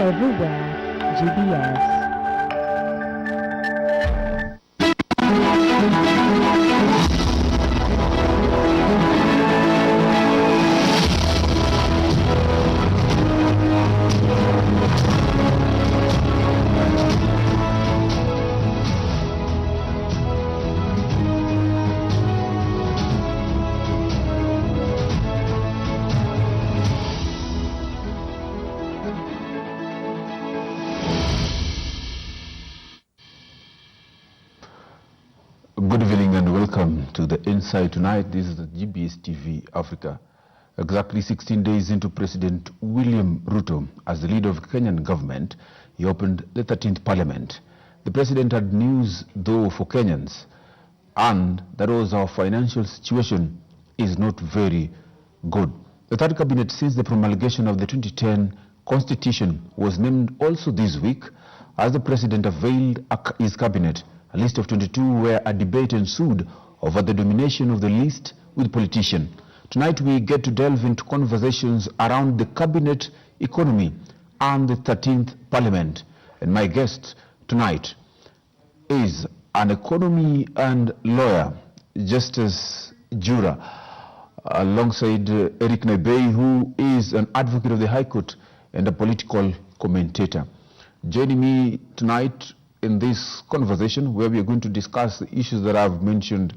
everywhere, GBS. Good evening and welcome to the Insight tonight. This is the GBS TV Africa. Exactly 16 days into President William Ruto as the leader of the Kenyan government, he opened the 13th Parliament. The president had news though for Kenyans, and that was our financial situation is not very good. The third cabinet since the promulgation of the 2010 constitution was named also this week as the president availed his cabinet. A list of 22 where a debate ensued over the domination of the list with politicians. Tonight we get to delve into conversations around the cabinet economy and the 13th Parliament. And my guest tonight is an economy and lawyer, Justice Jura, alongside Eric Naibei, who is an advocate of the High Court and a political commentator. Joining me tonight in this conversation where we are going to discuss the issues that I've mentioned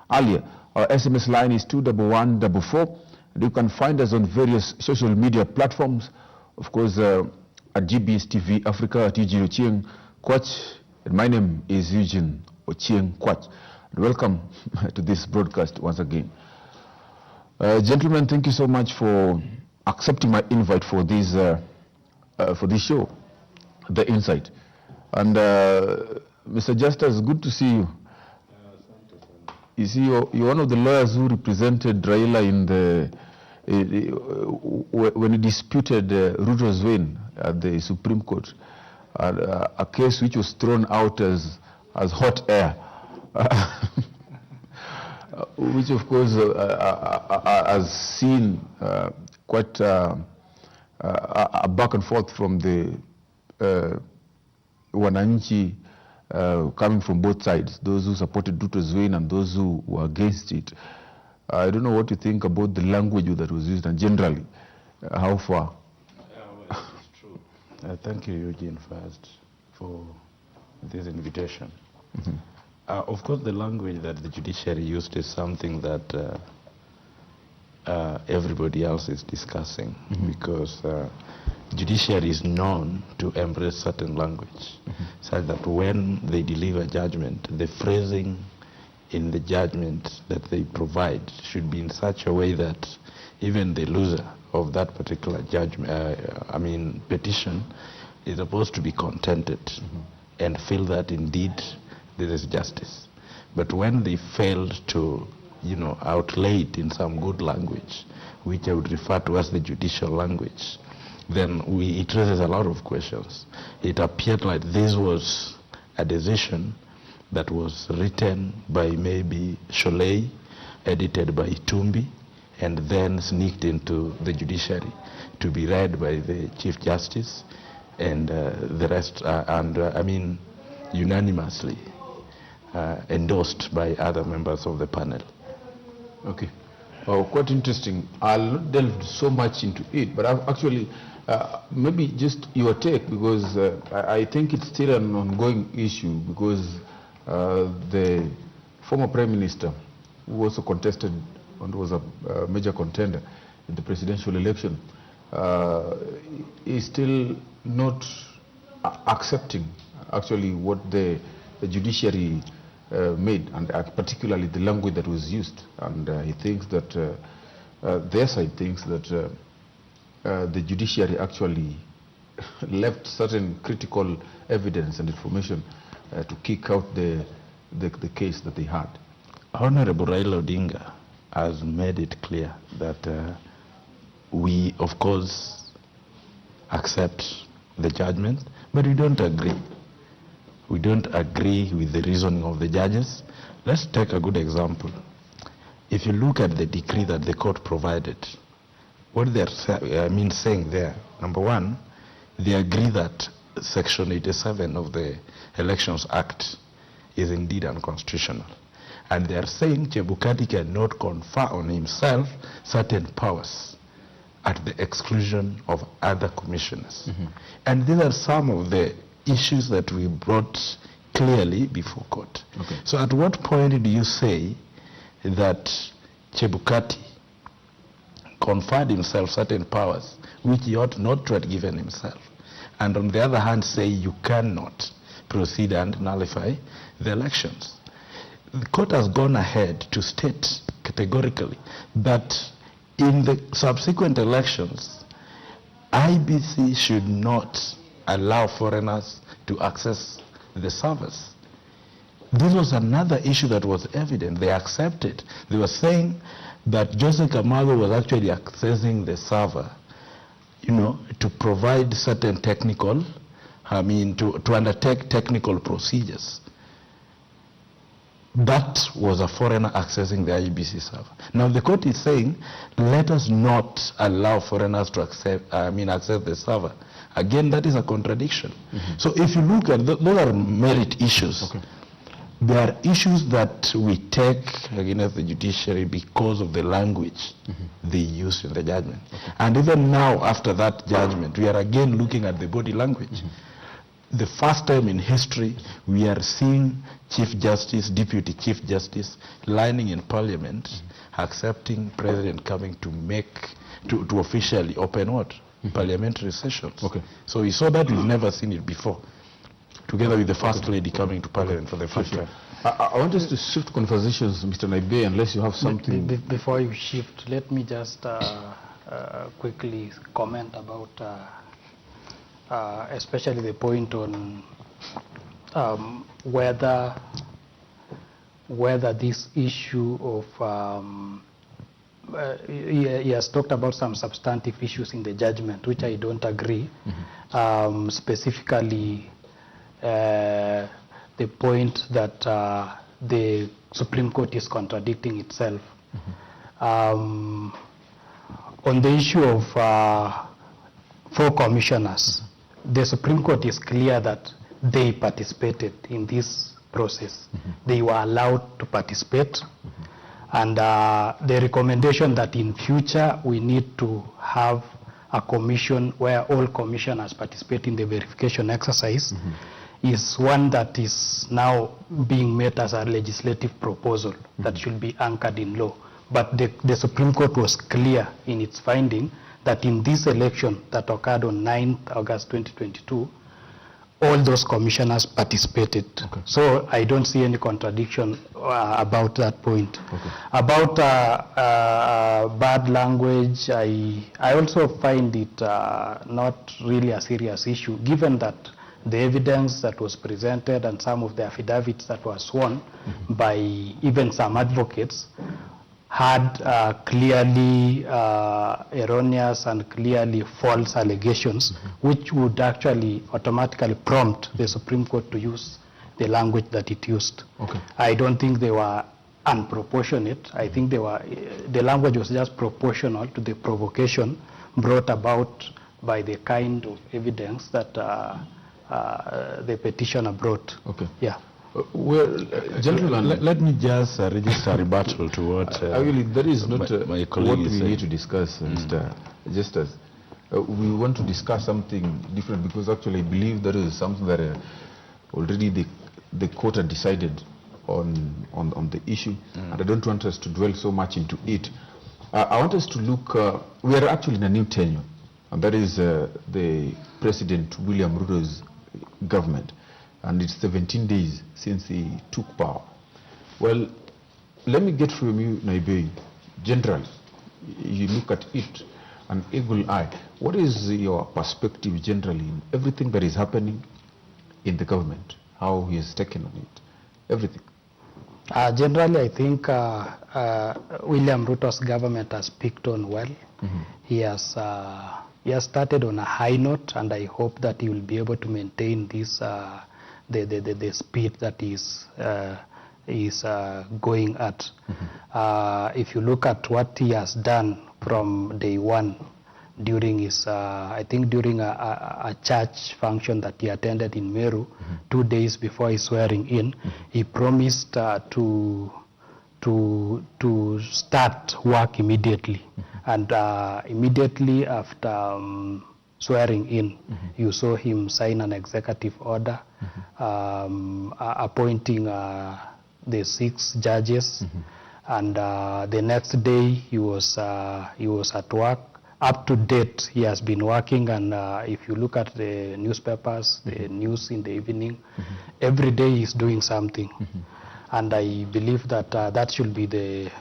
earlier. Our SMS line is 21144. You can find us on various social media platforms. Of course, at GBS TV Africa, at Eugene Ochieng Kwach. And my name is Eugene Ochieng Kwach. And welcome to this broadcast once again. Gentlemen, thank you so much for accepting my invite for this show, The Insight. And Mr. Justice, good to see you. You see, you're one of the lawyers who represented Raila in when he disputed Ruto's win at the Supreme Court, a case which was thrown out as hot air, which of course has seen quite a back and forth from the wananchi coming from both sides, those who supported Ruto's win and those who were against it. I don't know what you think about the language that was used and generally how far. Well, it's true. Thank you, Eugene, first for this invitation. Mm-hmm. Of course, the language that the judiciary used is something that everybody else is discussing, mm-hmm. because judiciary is known to embrace certain language, mm-hmm. such that when they deliver judgment, the phrasing in the judgment that they provide should be in such a way that even the loser of that particular judgment, petition, is supposed to be contented, mm-hmm. and feel that indeed there is justice. But when they failed to, outlay it in some good language, which I would refer to as the judicial language, then it raises a lot of questions. It appeared like this was a decision that was written by maybe Sholei, edited by Tumbi, and then sneaked into the judiciary to be read by the Chief Justice and the rest, unanimously endorsed by other members of the panel. Okay. Quite interesting. I'll not delve so much into it, but I've actually maybe just your take, because I think it's still an ongoing issue, because the former Prime Minister, who also contested and was a major contender in the presidential election, is still not accepting actually what the judiciary made, and particularly the language that was used. And he thinks that their side thinks that the judiciary actually left certain critical evidence and information to kick out the case that they had. Honorable Raila Odinga has made it clear that we, of course, accept the judgment, but we don't agree. We don't agree with the reasoning of the judges. Let's take a good example. If you look at the decree that the court provided, what they're saying there, number one, they agree that Section 87 of the Elections Act is indeed unconstitutional. And they are saying Chebukati cannot confer on himself certain powers at the exclusion of other commissioners. And these are some of the issues that we brought clearly before court. So at what point do you say that Chebukati conferred himself certain powers which he ought not to have given himself, and on the other hand say you cannot proceed and nullify the elections? The court has gone ahead to state categorically that in the subsequent elections, IBC should not allow foreigners to access the servers. This was another issue that was evident. They accepted. They were saying that Joseph Kamago was actually accessing the server, to provide certain technical, to undertake technical procedures. That was a foreigner accessing the IBC server. Now the court is saying, let us not allow foreigners to access the server. Again, that is a contradiction. So if you look at, those are merit issues. There are issues that we take against the judiciary because of the language they use in the judgment. And even now, after that judgment, we are again looking at the body language. The first time in history, we are seeing Chief Justice, Deputy Chief Justice lining in Parliament, accepting President coming to officially open what? Parliamentary sessions. So we saw that. We've never seen it before, together with the First Lady coming to Parliament for the first time. I want us to shift conversations, Mr. Naibe, unless you have something. Before you shift, let me just quickly comment about especially the point on whether this issue of he has talked about some substantive issues in the judgment, which I don't agree. Specifically, the point that the Supreme Court is contradicting itself. On the issue of 4 commissioners, the Supreme Court is clear that they participated in this process. They were allowed to participate. And the recommendation that in future we need to have a commission where all commissioners participate in the verification exercise is one that is now being made as a legislative proposal that should be anchored in law. But the Supreme Court was clear in its finding that in this election that occurred on 9th August 2022, all those commissioners participated. So I don't see any contradiction about that point. About bad language, I also find it not really a serious issue, given that the evidence that was presented and some of the affidavits that were sworn by even some advocates had clearly erroneous and clearly false allegations, which would actually automatically prompt the Supreme Court to use the language that it used. I don't think they were unproportionate. I think the language was just proportional to the provocation brought about by the kind of evidence that the petitioner brought. Well, gentlemen, let me just register a rebuttal to what actually, that is not my colleague what is we saying. need to discuss, Mr. Justice. We want to discuss something different because actually I believe that is something that already the court had decided on the issue, and I don't want us to dwell so much into it. I want us to look, we are actually in a new tenure, and that is the President William Ruto's government. And it's 17 days since he took power. Well, let me get from you, Naibe, generally, you look at it, an eagle eye. What is your perspective generally in everything that is happening in the government? How he has taken on it, everything? Generally, I think William Ruto's government has picked on well. He has started on a high note, and I hope that he will be able to maintain this the speed that is going at. If you look at what he has done from day one, during his, I think during a church function that he attended in Meru 2 days before his swearing in. He promised to start work immediately. And immediately after swearing in, you saw him sign an executive order appointing the 6 judges. And the next day he was at work. Up to date, he has been working, and if you look at the newspapers, the news in the evening, every day he's doing something. And I believe that that should be the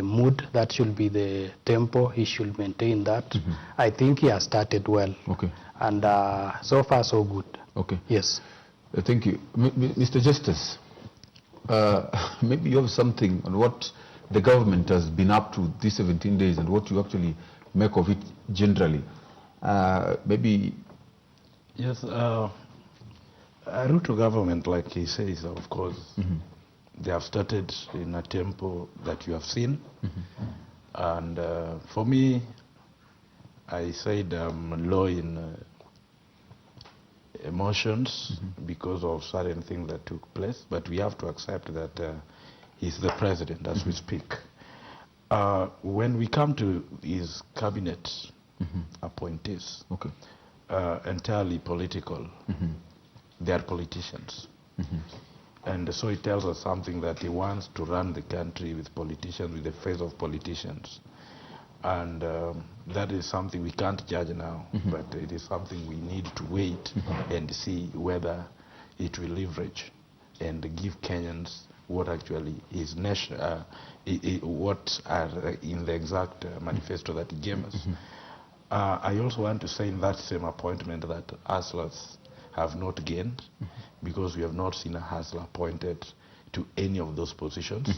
mood, that should be the tempo. He should maintain that. I think he has started well. Okay. And so far, so good. Okay. Yes. Thank you. Mr. Justice, maybe you have something on what the government has been up to these 17 days and what you actually make of it generally. Maybe. Yes, Ruto government, like he says, of course, they have started in a tempo that you have seen. And for me, I said I'm low in emotions because of certain things that took place, but we have to accept that he's the president as we speak. When we come to his cabinet appointees, okay, entirely political, they are politicians. And so it tells us something that he wants to run the country with politicians, with the face of politicians. And that is something we can't judge now, but it is something we need to wait and see whether it will leverage and give Kenyans what actually is what are in the exact manifesto that he gave us. I also want to say in that same appointment that hustlers have not gained because we have not seen a hustler appointed to any of those positions.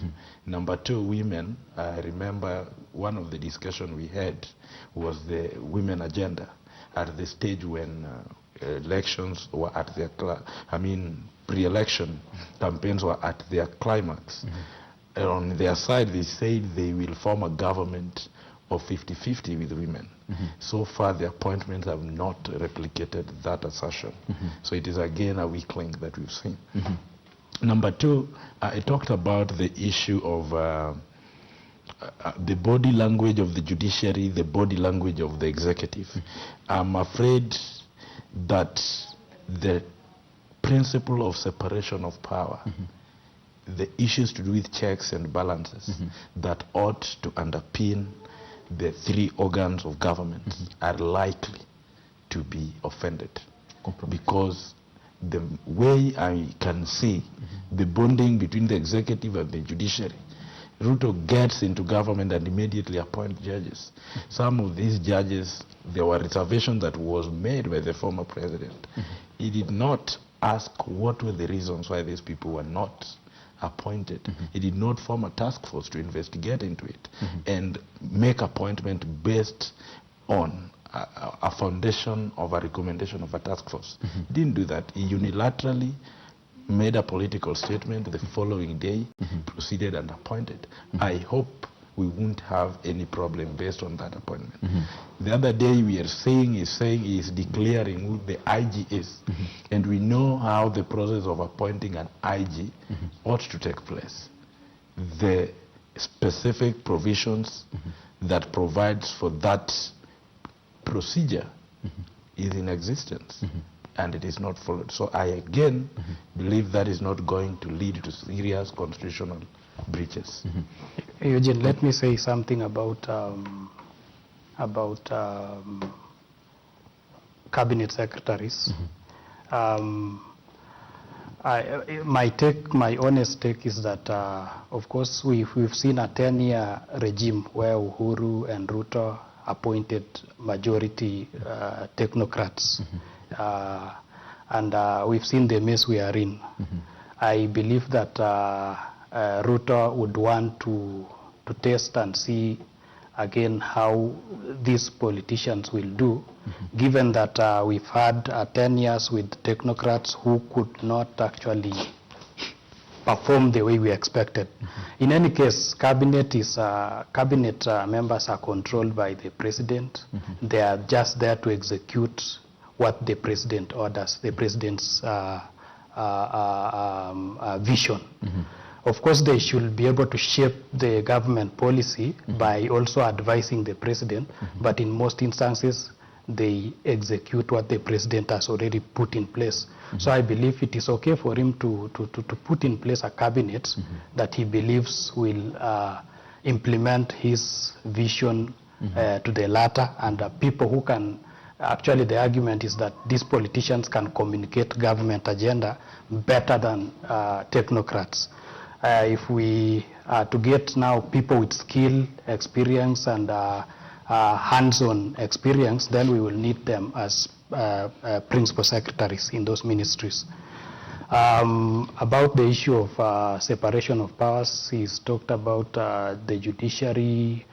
Number 2, women. I remember one of the discussion we had was the women agenda at the stage when elections were at their, pre-election campaigns were at their climax. And on their side, they said they will form a government of 50-50 with women. So far, the appointments have not replicated that assertion. So it is again a weak link that we've seen. Number 2, I talked about the issue of the body language of the judiciary, the body language of the executive. I'm afraid that the principle of separation of power, the issues to do with checks and balances that ought to underpin the 3 organs of government are likely to be offended. Because the way I can see the bonding between the executive and the judiciary, Ruto gets into government and immediately appoints judges. Some of these judges, there were reservations that was made by the former president. He did not ask what were the reasons why these people were not appointed. He did not form a task force to investigate into it and make appointment based on a foundation of a recommendation of a task force. He didn't do that. He unilaterally made a political statement the following day, proceeded and appointed. I hope we won't have any problem based on that appointment. The other day we are saying he is declaring who the IG is. And we know how the process of appointing an IG ought to take place. The specific provisions that provides for that procedure is in existence. And it is not followed. So I again believe that is not going to lead to serious constitutional breaches. Eugene, let me say something about cabinet secretaries. My honest take is that, of course, we've seen a 10-year regime where Uhuru and Ruto appointed majority technocrats. And we've seen the mess we are in. I believe that Ruto would want to test and see again how these politicians will do, given that we've had 10 years with technocrats who could not actually perform the way we expected. In any case, cabinet members are controlled by the president. They are just there to execute what the president orders, the president's vision. Of course, they should be able to shape the government policy by also advising the president, but in most instances, they execute what the president has already put in place. So I believe it is okay for him to put in place a cabinet that he believes will implement his vision to the latter, and people who can, actually the argument is that these politicians can communicate government agenda better than technocrats. If we are to get now people with skill, experience, and hands-on experience, then we will need them as principal secretaries in those ministries. About the issue of separation of powers, he's talked about the judiciary.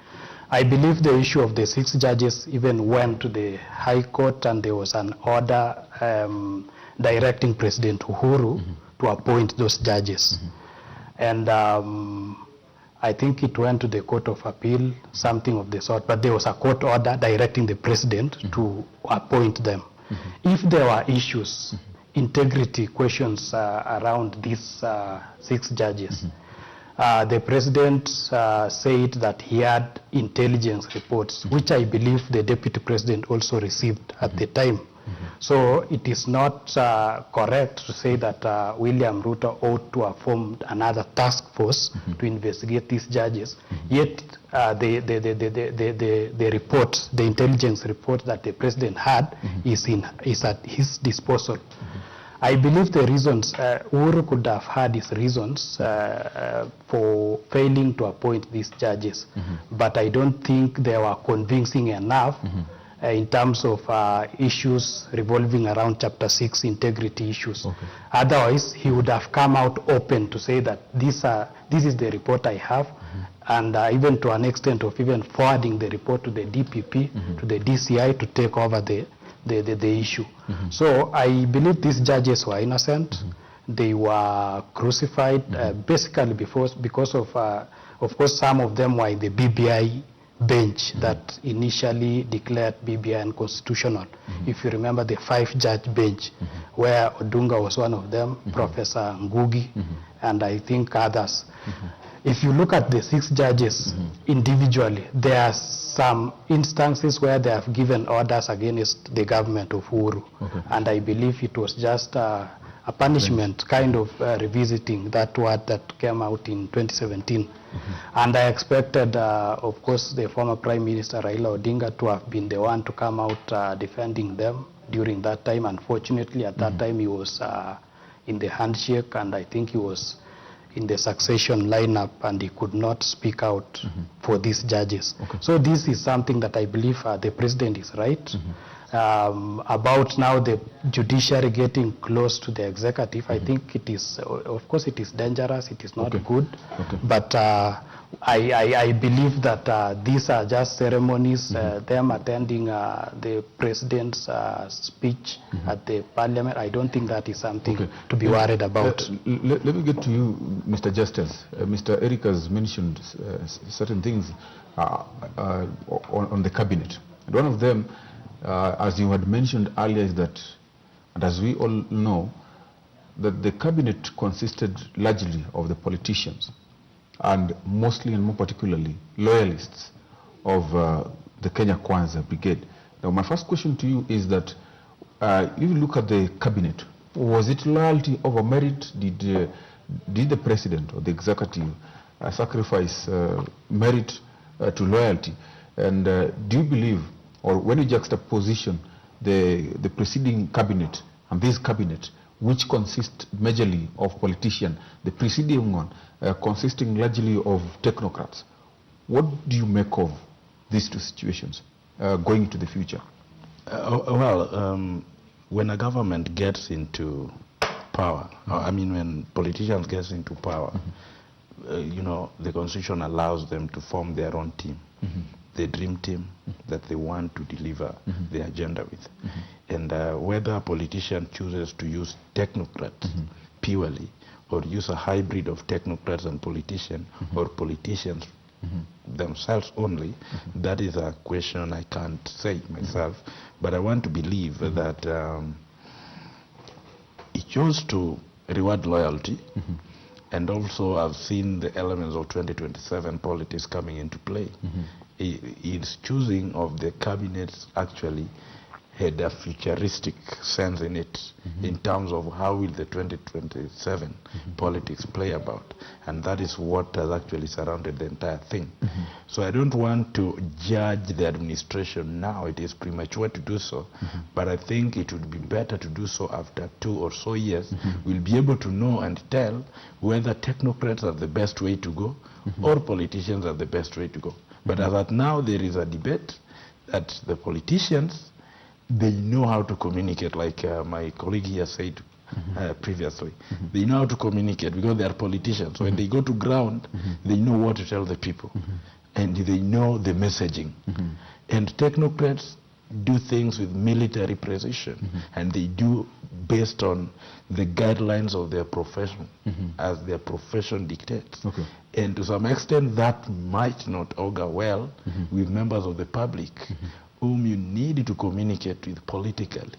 I believe the issue of the 6 judges even went to the High Court, and there was an order directing President Uhuru to appoint those judges. And I think it went to the Court of Appeal, something of the sort, but there was a court order directing the president to appoint them. If there were issues, integrity questions around these 6 judges, the president said that he had intelligence reports, which I believe the deputy president also received at the time. So it is not correct to say that William Ruto ought to have formed another task force to investigate these judges. Yet the report, the intelligence report that the president had is at his disposal. I believe the reasons, Uhuru could have had his reasons for failing to appoint these judges, but I don't think they were convincing enough in terms of issues revolving around Chapter 6 integrity issues. Otherwise, he would have come out open to say that this is the report I have, and even to an extent of even forwarding the report to the DPP, to the DCI to take over the issue. So I believe these judges were innocent. They were crucified basically because of course, some of them were in the BBI bench that initially declared BBI unconstitutional. If you remember the 5-judge bench, where Odunga was one of them, Professor Ngugi, and I think others. If you look at the 6 judges individually, there are some instances where they have given orders against the government of Uhuru. And I believe it was just a punishment, kind of revisiting that word that came out in 2017. And I expected, of course, the former Prime Minister Raila Odinga to have been the one to come out defending them during that time. Unfortunately, at that time, he was in the handshake, and I think he was in the succession lineup, and he could not speak out for these judges. So this is something that I believe the president is right. About now the judiciary getting close to the executive, I think it is, of course it is dangerous, it is not good, but I believe that these are just ceremonies, them attending the president's speech at the parliament. I don't think that is something to be worried about. Let me get to you, Mr. Justice. Mr. Eric has mentioned certain things on the cabinet. And one of them, as you had mentioned earlier, is that, and as we all know, that the cabinet consisted largely of the politicians, and mostly and more particularly loyalists of the Kenya Kwanza brigade. Now my first question to you is that if you look at the cabinet, was it loyalty over merit? Did the president or the executive sacrifice merit to loyalty? And do you believe, or when you juxtaposition the preceding cabinet and this cabinet, which consists majorly of politicians, the preceding one consisting largely of technocrats, what do you make of these two situations going into the future? When a government gets into power, I mean when politicians get into power, you know, the constitution allows them to form their own team. The dream team that they want to deliver the agenda with. And whether a politician chooses to use technocrats purely or use a hybrid of technocrats and politicians, or politicians themselves only, that is a question I can't say myself. But I want to believe that it chose to reward loyalty, and also I've seen the elements of 2027 politics coming into play. Its choosing of the cabinets actually had a futuristic sense in it, in terms of how will the 2027 politics play about, and that is what has actually surrounded the entire thing. So I don't want to judge the administration now. It is premature to do so, but I think it would be better to do so after 2 or so years. We'll be able to know and tell whether technocrats are the best way to go, or politicians are the best way to go. But as at now, there is a debate that the politicians, they know how to communicate, like my colleague here said previously. They know how to communicate because they are politicians. When they go to ground, they know what to tell the people, and they know the messaging. And technocrats do things with military precision, and they do based on the guidelines of their profession, as their profession dictates. And to some extent, that might not augur well with members of the public, whom you need to communicate with politically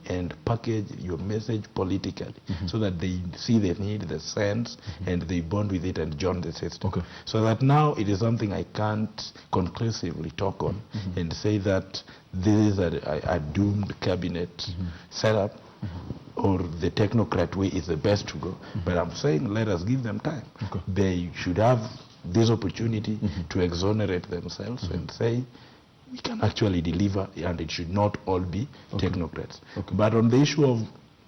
and package your message politically, so that they see the need, the sense, and they bond with it and join the system. So that now it is something I can't conclusively talk on and say that this is a doomed cabinet setup, or the technocrat way is the best to go. But I'm saying let us give them time. They should have this opportunity to exonerate themselves and say, we can actually deliver, and it should not all be technocrats. But on the issue of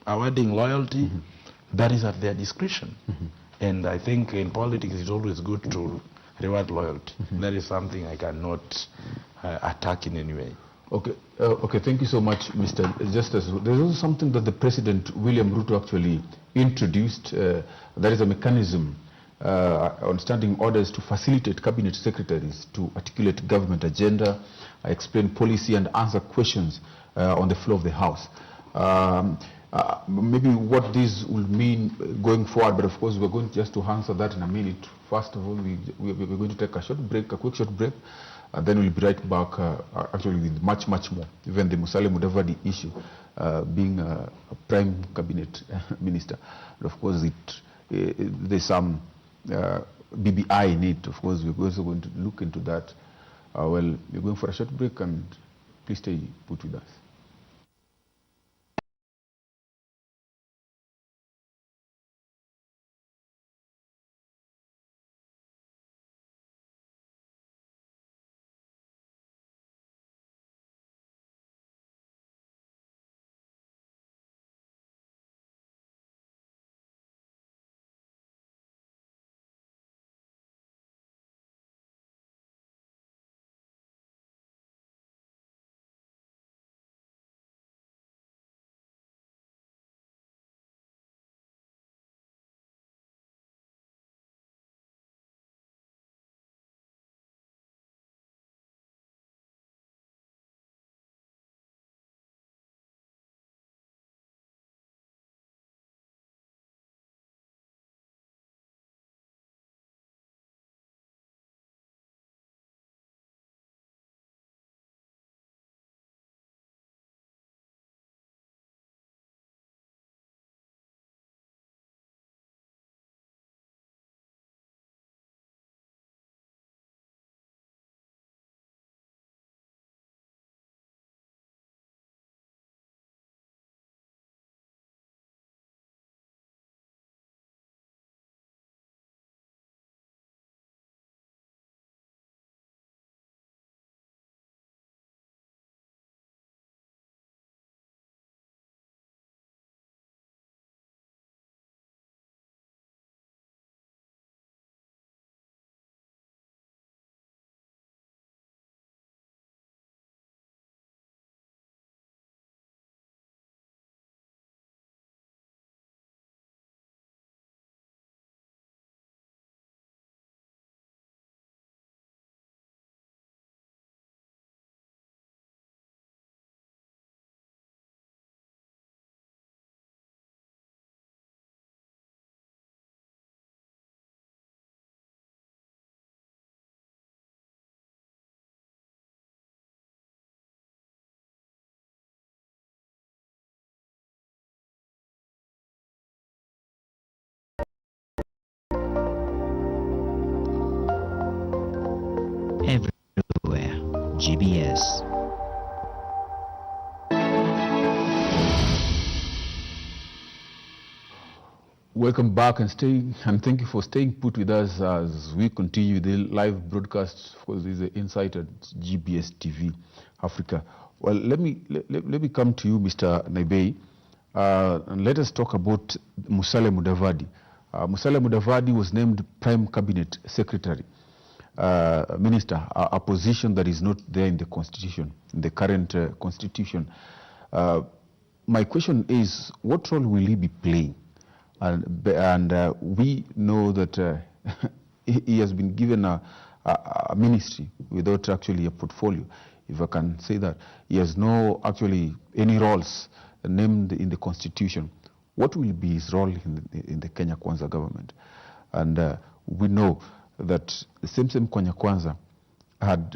awarding loyalty, that is at their discretion. And I think in politics it's always good to reward loyalty. That is something I cannot attack in any way. Okay, thank you so much, Mr. Justice. There's also something that the President William Ruto actually introduced. There is a mechanism on standing orders to facilitate cabinet secretaries to articulate government agenda, explain policy, and answer questions on the floor of the House. Maybe what this will mean going forward, but of course we're going just to answer that in a minute. First of all, we're going to take a quick short break, and then we'll be right back actually with much more. Even the Musalia Mudavadi issue, being a prime cabinet minister, but of course there's some BBI in it. Of course, we're also going to look into that. Well, we're going for a short break, and please stay put with us. GBS. Welcome back and thank you for staying put with us as we continue the live broadcast for this Insight at GBS TV Africa. Well, let me come to you, Mr. Naibei, and let us talk about Musalia Mudavadi. Musalia Mudavadi was named Prime Cabinet Secretary, Minister, a position that is not there in the Constitution, in the current Constitution. My question is, what role will he be playing? And we know that he has been given a ministry without actually a portfolio, if I can say that. He has no actually any roles named in the Constitution. What will be his role in the Kenya Kwanza government? And we know that the same Kenya Kwanza had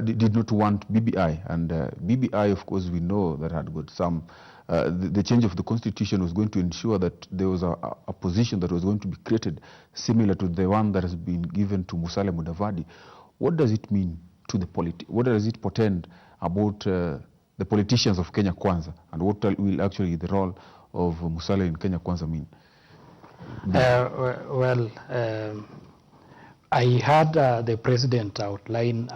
did not want BBI, and BBI, of course, we know that had got some. The change of the Constitution was going to ensure that there was a position that was going to be created similar to the one that has been given to Musalia Mudavadi. What does it mean to the what does it portend about the politicians of Kenya Kwanza, and what will actually the role of Musalia in Kenya Kwanza mean? I heard the President outline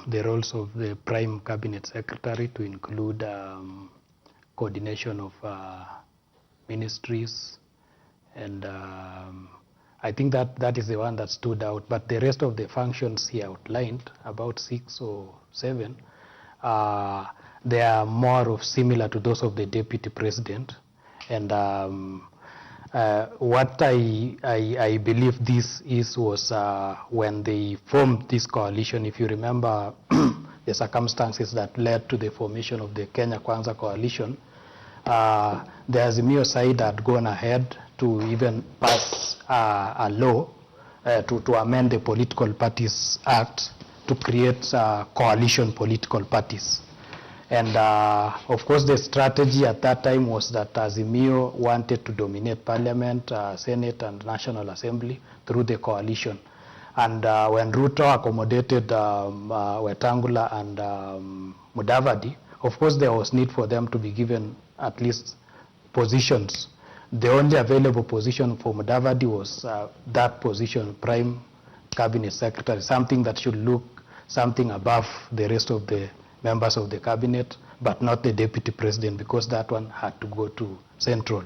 the roles of the Prime Cabinet Secretary to include coordination of ministries, and I think that is the one that stood out. But the rest of the functions he outlined, about 6 or 7, they are more of similar to those of the Deputy President. And what I believe this was when they formed this coalition. If you remember the circumstances that led to the formation of the Kenya Kwanza coalition, the Azimio side had gone ahead to even pass a law to amend the Political Parties Act to create coalition political parties. And of course the strategy at that time was that Azimio wanted to dominate Parliament, Senate and National Assembly through the coalition. And when Ruto accommodated Wetangula and Mudavadi, of course there was need for them to be given at least positions. The only available position for Mudavadi was that position, Prime Cabinet Secretary, something that should look something above the rest of the members of the cabinet, but not the Deputy President, because that one had to go to Central.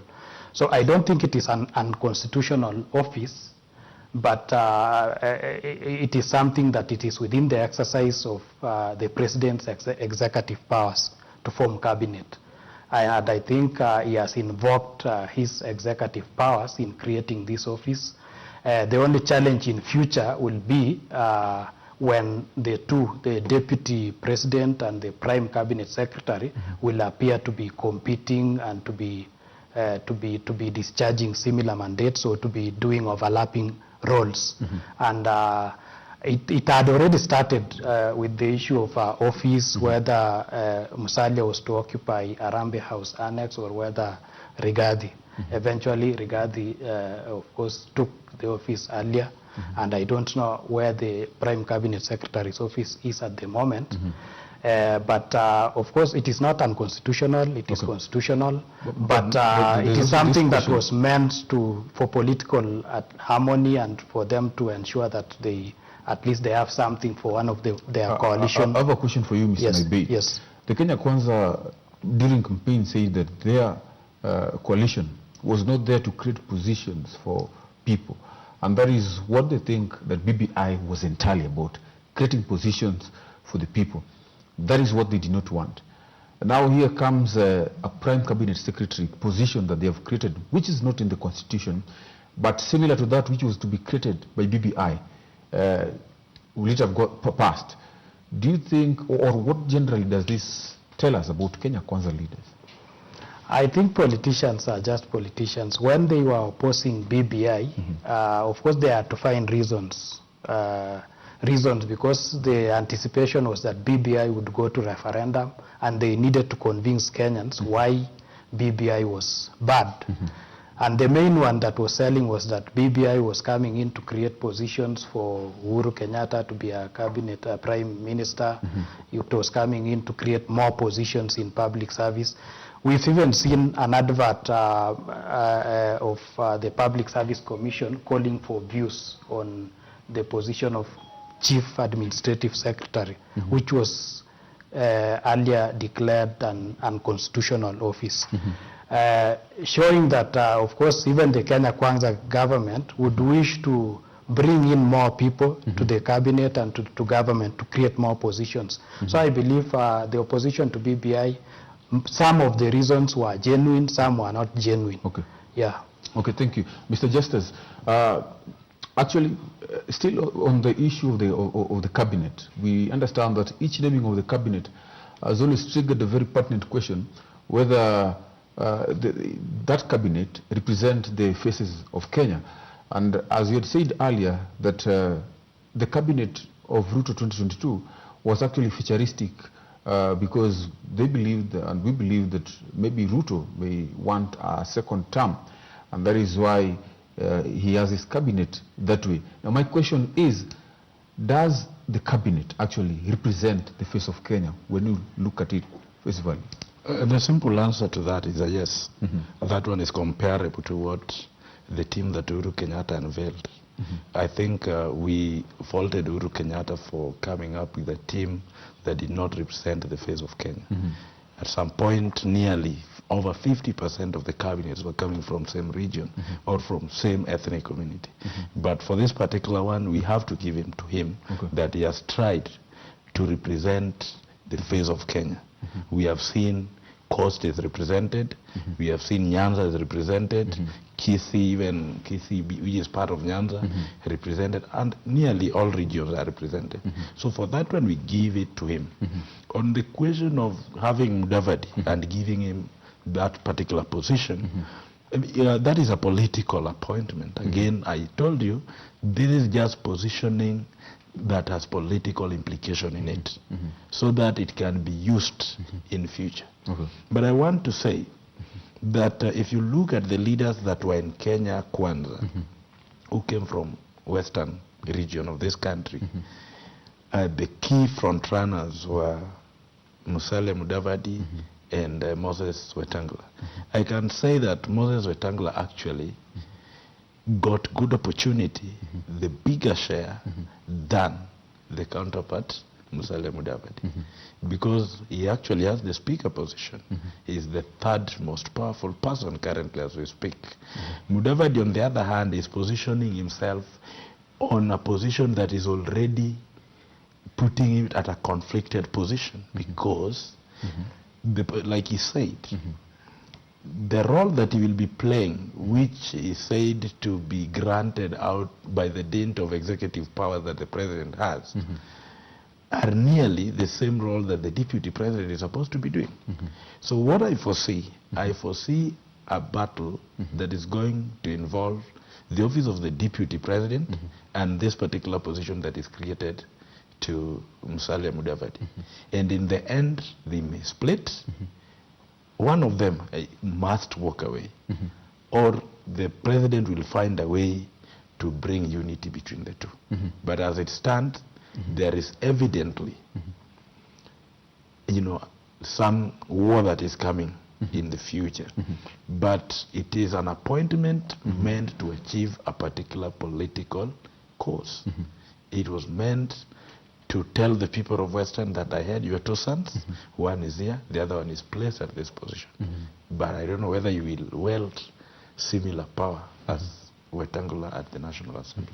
So I don't think it is an unconstitutional office, but it is something that it is within the exercise of the President's executive powers to form cabinet. And I think he has invoked his executive powers in creating this office. The only challenge in future will be when the Deputy President and the Prime Cabinet Secretary will appear to be competing and to be discharging similar mandates, or to be doing overlapping roles. And it had already started with the issue of office, whether Musalia was to occupy Arambe House Annex or whether Rigathi. Eventually Rigathi, of course, took the office earlier, and I don't know where the Prime Cabinet Secretary's office is at the moment. But of course it is not unconstitutional, it is constitutional, but it is something that was meant for political harmony and for them to ensure that at least they have something for one of their coalition. I have a question for you, Mr. Naibei. Yes. The Kenya Kwanza during campaign said that their coalition was not there to create positions for people, and that is what they think that BBI was entirely about, creating positions for the people. That is what they did not want. Now here comes a Prime Cabinet Secretary position that they have created, which is not in the Constitution, but similar to that which was to be created by BBI. Will it have got passed? Do you think, or what generally does this tell us about Kenya Kwanza leaders? I think politicians are just politicians. When they were opposing BBI, of course they had to find reasons because the anticipation was that BBI would go to referendum, and they needed to convince Kenyans why BBI was bad. And the main one that was selling was that BBI was coming in to create positions for Uhuru Kenyatta to be a cabinet prime minister. It was coming in to create more positions in public service. We've even seen an advert of the Public Service Commission calling for views on the position of Chief Administrative Secretary, which was earlier declared an unconstitutional office. Showing that, of course, even the Kenya Kwanza government would wish to bring in more people to the cabinet and to government to create more positions. So I believe the opposition to BBI, some of the reasons were genuine, some were not genuine. Okay. Yeah. Okay, thank you. Mr. Justice, actually, still on the issue of the cabinet, we understand that each naming of the cabinet has always triggered a very pertinent question whether that cabinet represent the faces of Kenya. And as you had said earlier, that the cabinet of Ruto 2022 was actually futuristic because they believed, and we believe, that maybe Ruto may want a second term, and that is why he has his cabinet that way. Now my question is, does the cabinet actually represent the face of Kenya when you look at it face value? The simple answer to that is a yes. That one is comparable to what the team that Uhuru Kenyatta unveiled. I think we faulted Uhuru Kenyatta for coming up with a team that did not represent the face of Kenya. At some point, nearly over 50% of the cabinets were coming from same region or from same ethnic community. But for this particular one, we have to give him to him that he has tried to represent the face of Kenya. We have seen Coast is represented, we have seen Nyanza is represented, Kisii, which is part of Nyanza, represented, and nearly all regions are represented. So for that one, we give it to him. On the question of having Mudavadi and giving him that particular position, that is a political appointment. Again, I told you, this is just positioning that has political implication in it, so that it can be used in future. But I want to say that if you look at the leaders that were in Kenya Kwanza, who came from western region of this country, the key front runners were Musalia Mudavadi and Moses Wetangula. I can say that Moses Wetangula actually got good opportunity, the bigger share than the counterpart Musalia Mudavadi, because he actually has the speaker position. He is the third most powerful person currently as we speak. Mudavadi, on the other hand, is positioning himself on a position that is already putting him at a conflicted position, because, like he said, the role that he will be playing, which is said to be granted out by the dint of executive power that the president has, are nearly the same role that the deputy president is supposed to be doing. So what I foresee, I foresee a battle that is going to involve the office of the deputy president and this particular position that is created to Musalia Mudavadi. And in the end, they may split. One of them must walk away, or the president will find a way to bring unity between the two. But as it stands, there is evidently, some war that is coming in the future. But it is an appointment meant to achieve a particular political cause. It was meant to tell the people of Western that I had your two sons, one is here, the other one is placed at this position. But I don't know whether you will wield similar power as Wetangula at the National Assembly.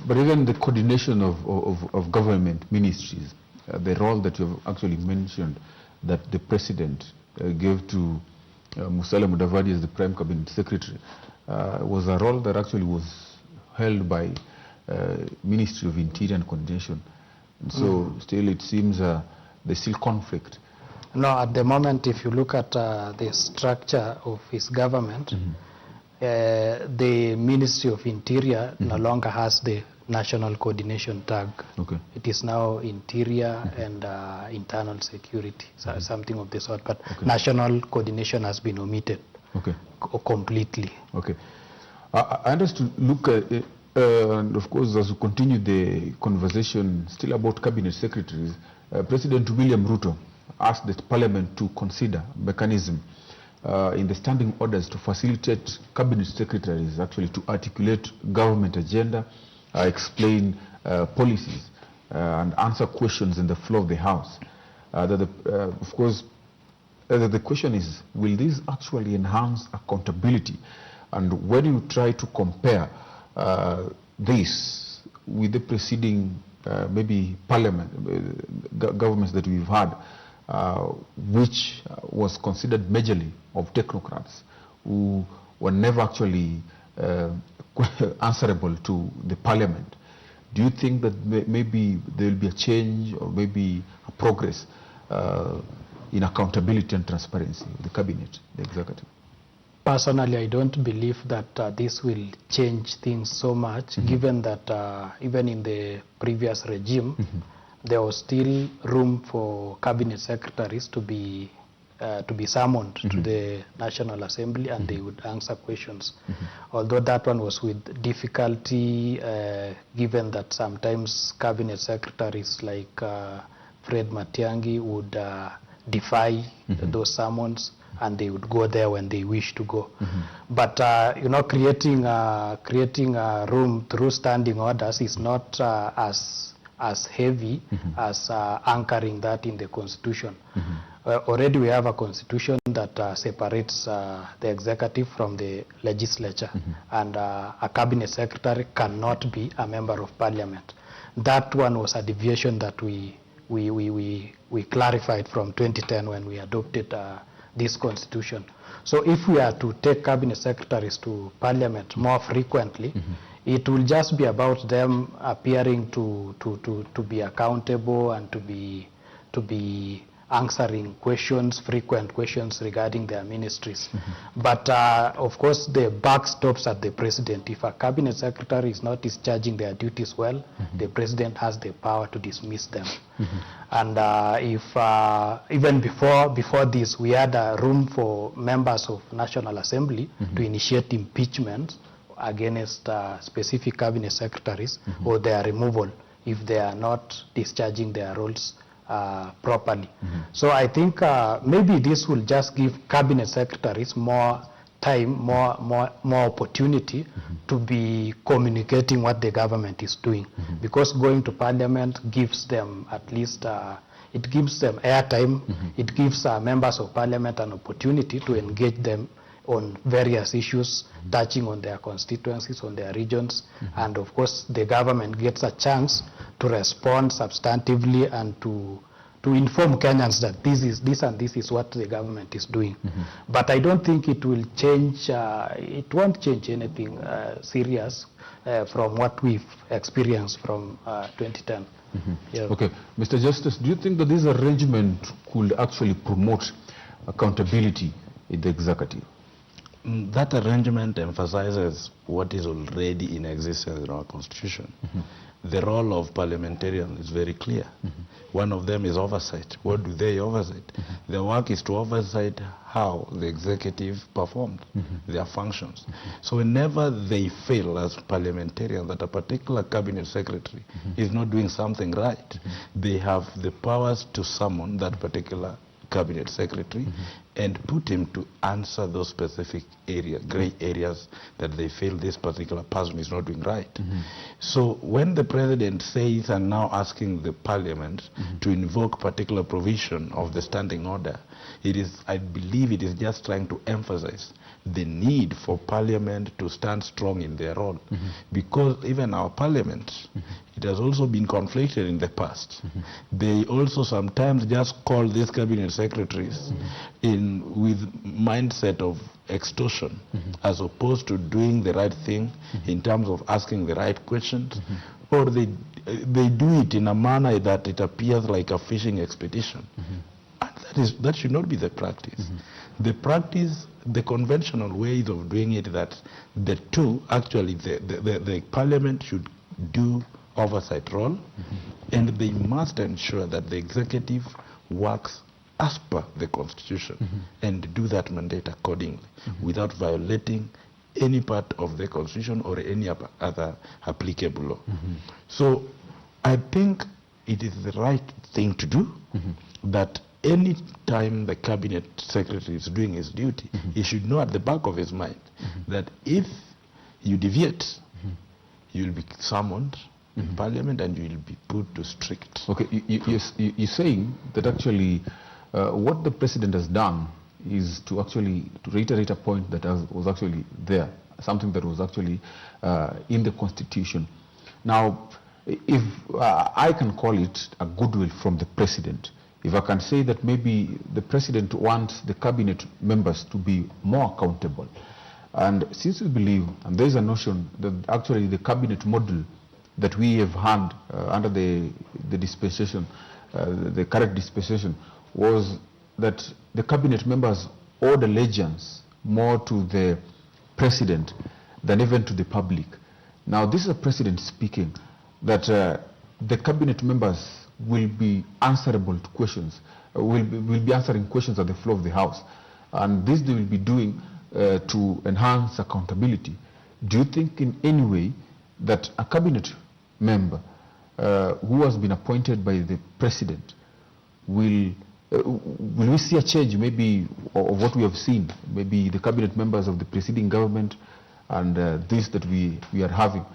But even the coordination of government ministries, the role that you have actually mentioned that the president gave to Musalia Mudavadi as the Prime Cabinet Secretary, was a role that actually was held by Ministry of Interior and Coordination. And so still it seems there's still conflict. No, at the moment, if you look at the structure of his government, the Ministry of Interior no longer has the national coordination tag. It is now Interior and Internal Security, so something of the sort. But national coordination has been omitted. Okay. Completely. Okay. I understand to look at it, and of course, as we continue the conversation still about cabinet secretaries, President William Ruto asked the Parliament to consider mechanism in the standing orders to facilitate cabinet secretaries actually to articulate government agenda, explain policies, and answer questions in the floor of the House. Of course, the question is, will this actually enhance accountability? And when you try to compare this with the preceding maybe governments that we've had, which was considered majorly of technocrats who were never actually answerable to the Parliament, do you think that maybe there will be a change or maybe a progress in accountability and transparency of the cabinet, the executive? Personally, I don't believe that this will change things so much, given that even in the previous regime, there was still room for cabinet secretaries to be summoned to the National Assembly, and they would answer questions. Although that one was with difficulty, given that sometimes cabinet secretaries like Fred Matiang'i would defy those summons, and they would go there when they wish to go. But creating a room through standing orders is not as heavy as anchoring that in the Constitution. Already we have a Constitution that separates the executive from the legislature, and a cabinet secretary cannot be a member of Parliament. That one was a deviation that we clarified from 2010 when we adopted this Constitution. So if we are to take cabinet secretaries to Parliament more frequently, it will just be about them appearing to be accountable and to be answering questions, frequent questions regarding their ministries. But of course, the buck stops at the president. If a cabinet secretary is not discharging their duties well, the president has the power to dismiss them. And if even before this, we had a room for members of National Assembly to initiate impeachment against specific cabinet secretaries or their removal if they are not discharging their roles properly. So I think maybe this will just give cabinet secretaries more time, more opportunity to be communicating what the government is doing, because going to Parliament gives them at least it gives them airtime. It gives members of Parliament an opportunity to engage them on various issues touching on their constituencies, on their regions, and of course the government gets a chance to respond substantively and to inform Kenyans that this is what the government is doing. But I don't think it will change, it won't change anything serious from what we've experienced from 2010. Yeah. Okay, Mr. Justice, do you think that this arrangement could actually promote accountability in the executive? That arrangement emphasizes what is already in existence in our Constitution. The role of parliamentarians is very clear. One of them is oversight. What do they oversight? Their work is to oversight how the executive performs their functions. So whenever they feel as parliamentarians that a particular cabinet secretary is not doing something right, they have the powers to summon that particular cabinet secretary and put him to answer those specific gray areas that they feel this particular person is not doing right. So when the president says and now asking the parliament to invoke particular provision of the standing order, I believe it is just trying to emphasize the need for parliament to stand strong in their role, because even our parliament, it has also been conflicted in the past. They also sometimes just call these cabinet secretaries with mindset of extortion, as opposed to doing the right thing in terms of asking the right questions, or they do it in a manner that it appears like a fishing expedition. And that should not be the practice. The practice, the conventional ways of doing it, that the two, actually the parliament should do oversight role, and they must ensure that the executive works as per the constitution and do that mandate accordingly without violating any part of the constitution or any other applicable law. So I think it is the right thing to do that any time the cabinet secretary is doing his duty, he should know at the back of his mind that if you deviate, you will be summoned in parliament and you will be put to strict. Okay, you're saying that actually what the president has done is to reiterate a point that was actually there, something that was actually in the constitution. Now, if I can call it a goodwill from the president, if I can say that maybe the president wants the cabinet members to be more accountable. And since we believe, and there is a notion that actually the cabinet model that we have had under the dispensation, the current dispensation, was that the cabinet members owed allegiance more to the president than even to the public. Now, this is a president speaking that the cabinet members will be answerable to questions, will be answering questions at the floor of the House. And this they will be doing to enhance accountability. Do you think in any way that a cabinet member who has been appointed by the president will we see a change maybe of what we have seen, maybe the cabinet members of the preceding government and this that we are having,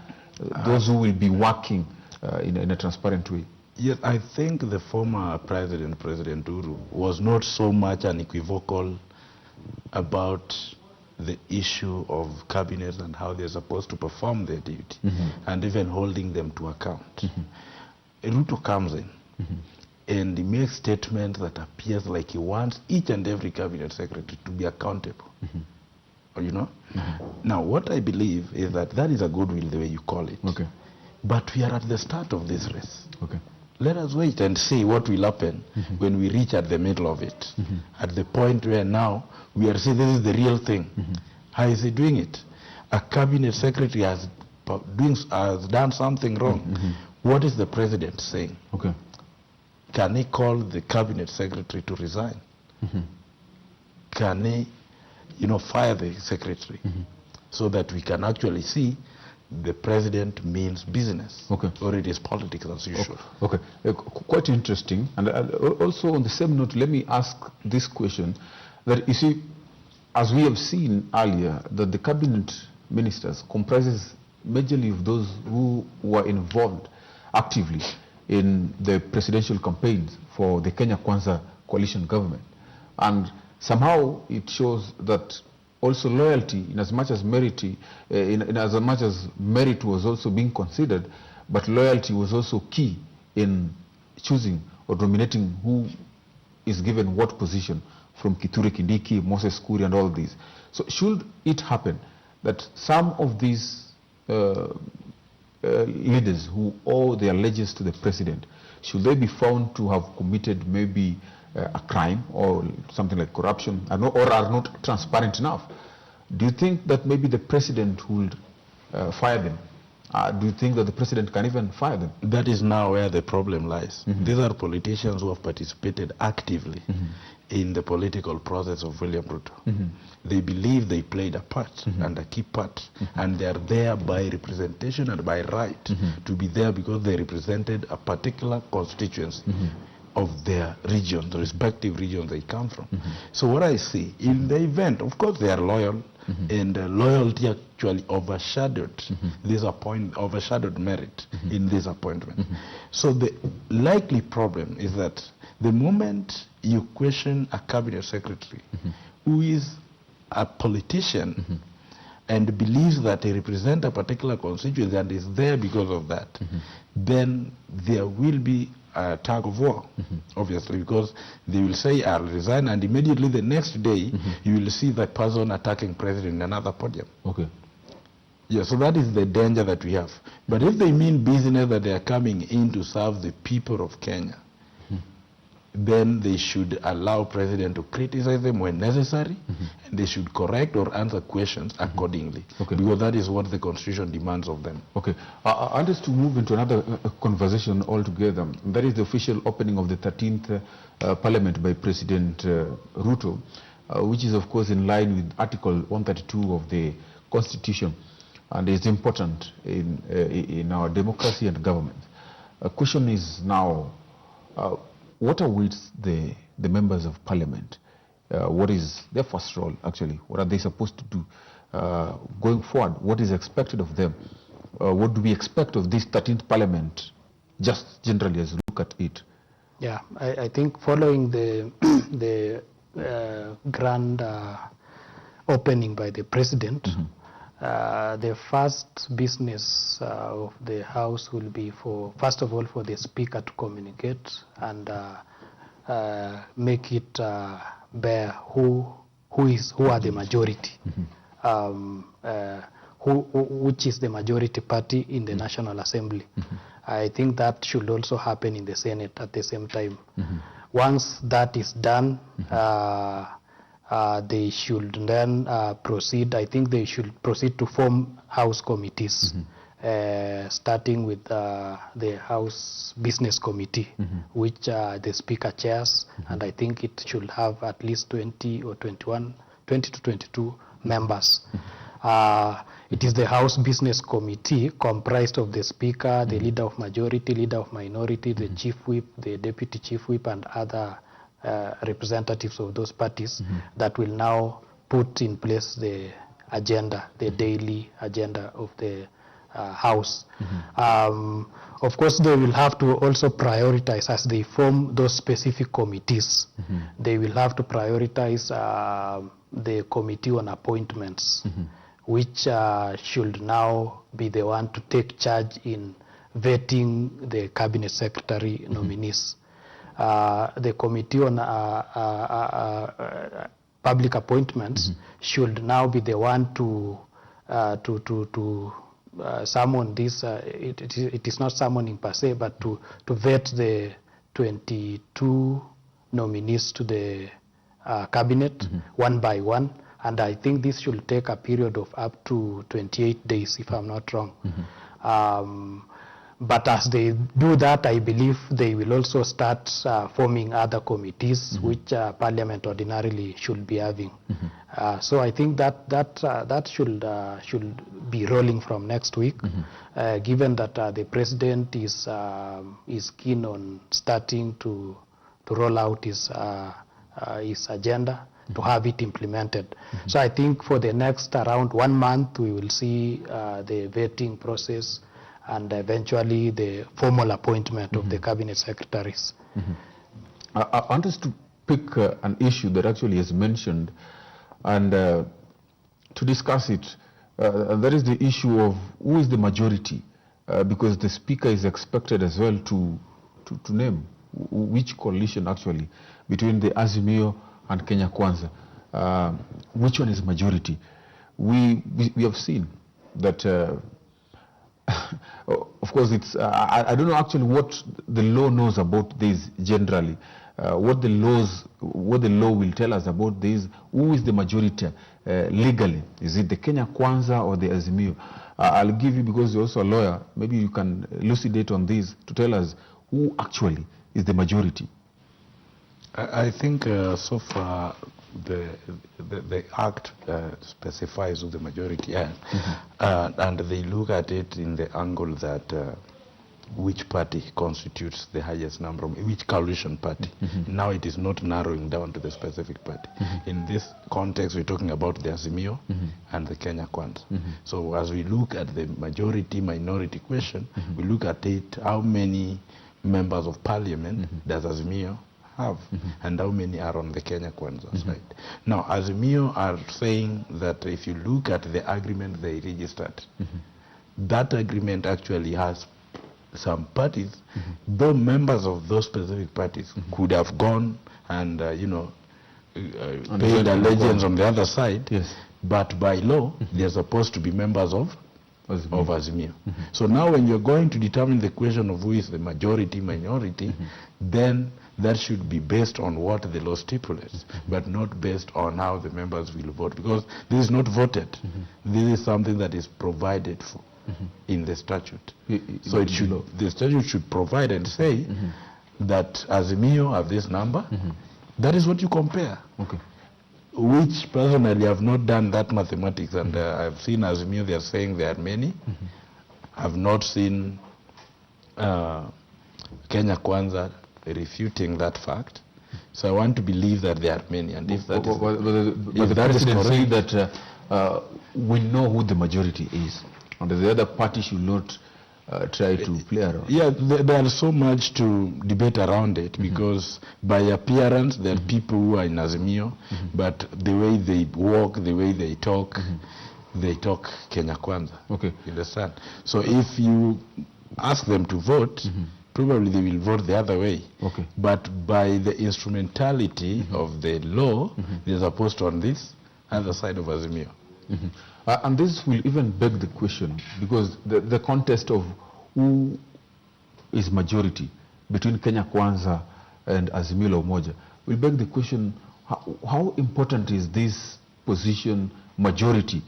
those who will be working in a transparent way? Yes, I think the former president, President Uhuru, was not so much unequivocal about the issue of cabinets and how they're supposed to perform their duty, and even holding them to account. Ruto comes in and he makes statements that appears like he wants each and every cabinet secretary to be accountable. You know? Now, what I believe is that is a goodwill, the way you call it. Okay. But we are at the start of this race. Okay. Let us wait and see what will happen when we reach at the middle of it. At the point where now we are saying this is the real thing. How is he doing it? A cabinet secretary has done something wrong. What is the president saying? Okay. Can he call the cabinet secretary to resign? Can he, fire the secretary? So that we can actually see the president means business, or it is politics as usual. Okay, quite interesting. And also on the same note, let me ask this question, that you see, as we have seen earlier, that the cabinet ministers comprises majorly of those who were involved actively in the presidential campaigns for the Kenya Kwanza coalition government. And somehow it shows that also loyalty, in as much as merit was also being considered, but loyalty was also key in choosing or nominating who is given what position, from Kithure Kindiki, Moses Kuria, and all these. So should it happen that some of these leaders who owe their allegiance to the president, should they be found to have committed maybe a crime or something like corruption, or are not transparent enough, do you think that maybe the president would fire them? Do you think that the president can even fire them? That is now where the problem lies. These are politicians who have participated actively in the political process of William Ruto. They believe they played a part and a key part, and they are there by representation and by right to be there because they represented a particular constituency of their region, the respective regions they come from. So what I see, in the event, of course they are loyal, and loyalty actually overshadowed overshadowed merit in this appointment. So the likely problem is that the moment you question a cabinet secretary who is a politician and believes that he represents a particular constituency and is there because of that, then there will be a tug of war, obviously, because they will say, I'll resign, and immediately the next day, you will see that person attacking president in another podium. Okay. Yeah, so that is the danger that we have. But if they mean business, that they are coming in to serve the people of Kenya, then they should allow president to criticize them when necessary, and they should correct or answer questions accordingly, because that is what the constitution demands of them. Okay, I'll just to move into another conversation altogether. That is the official opening of the 13th Parliament by President Ruto, which is of course in line with Article 132 of the Constitution, and is important in our democracy and government. A question is now, what awaits the members of Parliament? What is their first role, actually? What are they supposed to do going forward? What is expected of them? What do we expect of this 13th Parliament, just generally as we look at it? Yeah, I think following the grand opening by the President, the first business of the House will be first of all, for the Speaker to communicate and make it bear who are the majority, which is the majority party in the National Assembly. I think that should also happen in the Senate at the same time. Once that is done, they should then proceed. I think they should proceed to form House committees, starting with the House Business Committee, which the Speaker chairs, and I think it should have at least 20 to 22 members. It is the House Business Committee comprised of the Speaker, the Leader of Majority, Leader of Minority, the Chief Whip, the Deputy Chief Whip, and other representatives of those parties that will now put in place the agenda, the daily agenda of the House. Of course, they will have to also prioritize as they form those specific committees. They will have to prioritize the Committee on Appointments, which should now be the one to take charge in vetting the Cabinet Secretary nominees. The Committee on Public Appointments should now be the one to summon this. It is not summoning per se, but to vet the 22 nominees to the Cabinet one by one. And I think this should take a period of up to 28 days, if I'm not wrong. But as they do that, I believe they will also start forming other committees, which Parliament ordinarily should be having. So I think that should be rolling from next week, given that the President is keen on starting to roll out his agenda, to have it implemented. So I think for the next around 1 month, we will see the vetting process and eventually the formal appointment of the Cabinet Secretaries. I want us to pick an issue that actually is mentioned and to discuss it. That is the issue of who is the majority, because the Speaker is expected as well to name which coalition actually between the Azimio and Kenya Kwanza, which one is majority. We have seen that of course it's I don't know actually what the law knows about this generally, what the law will tell us about this. Who is the majority legally? Is it the Kenya Kwanza or the Azimio? I'll give you, because you're also a lawyer, maybe you can elucidate on this to tell us who actually is the majority. I think so far the Act specifies who the majority are, and they look at it in the angle that which party constitutes the highest number, which coalition party. Now it is not narrowing down to the specific party. In this context, we're talking about the Azimio and the Kenya Kwanza. So as we look at the majority-minority question, we look at it, how many members of Parliament does Azimio have, and how many are on the Kenya Kwanza side. Now, Azimio are saying that if you look at the agreement they registered, that agreement actually has some parties, though members of those specific parties could have gone and, paid allegiance on the other side, but by law, they're supposed to be members of Azimio. So now when you're going to determine the question of who is the majority-minority, then that should be based on what the law stipulates, but not based on how the members will vote, because this is not voted. This is something that is provided for in the statute. So it should, the statute should provide and say that Azimio have this number. That is what you compare. Okay. Which personally have not done that mathematics, and I've seen Azimio, they are saying there are many. I've not seen Kenya Kwanza refuting that fact. So I want to believe that there are many, and if that but the president said that we know who the majority is, and the other party should not try to play around. Yeah, there is so much to debate around it, because by appearance there are people who are in Azimio, but the way they walk, the way they talk Kenya Kwanza. Okay. You understand? So if you ask them to vote, probably they will vote the other way. Okay. But by the instrumentality of the law, they're supposed to on this other side of Azimio. And this will even beg the question, because the contest of who is majority between Kenya Kwanza and Azimio la Umoja will beg the question, how important is this position, majority,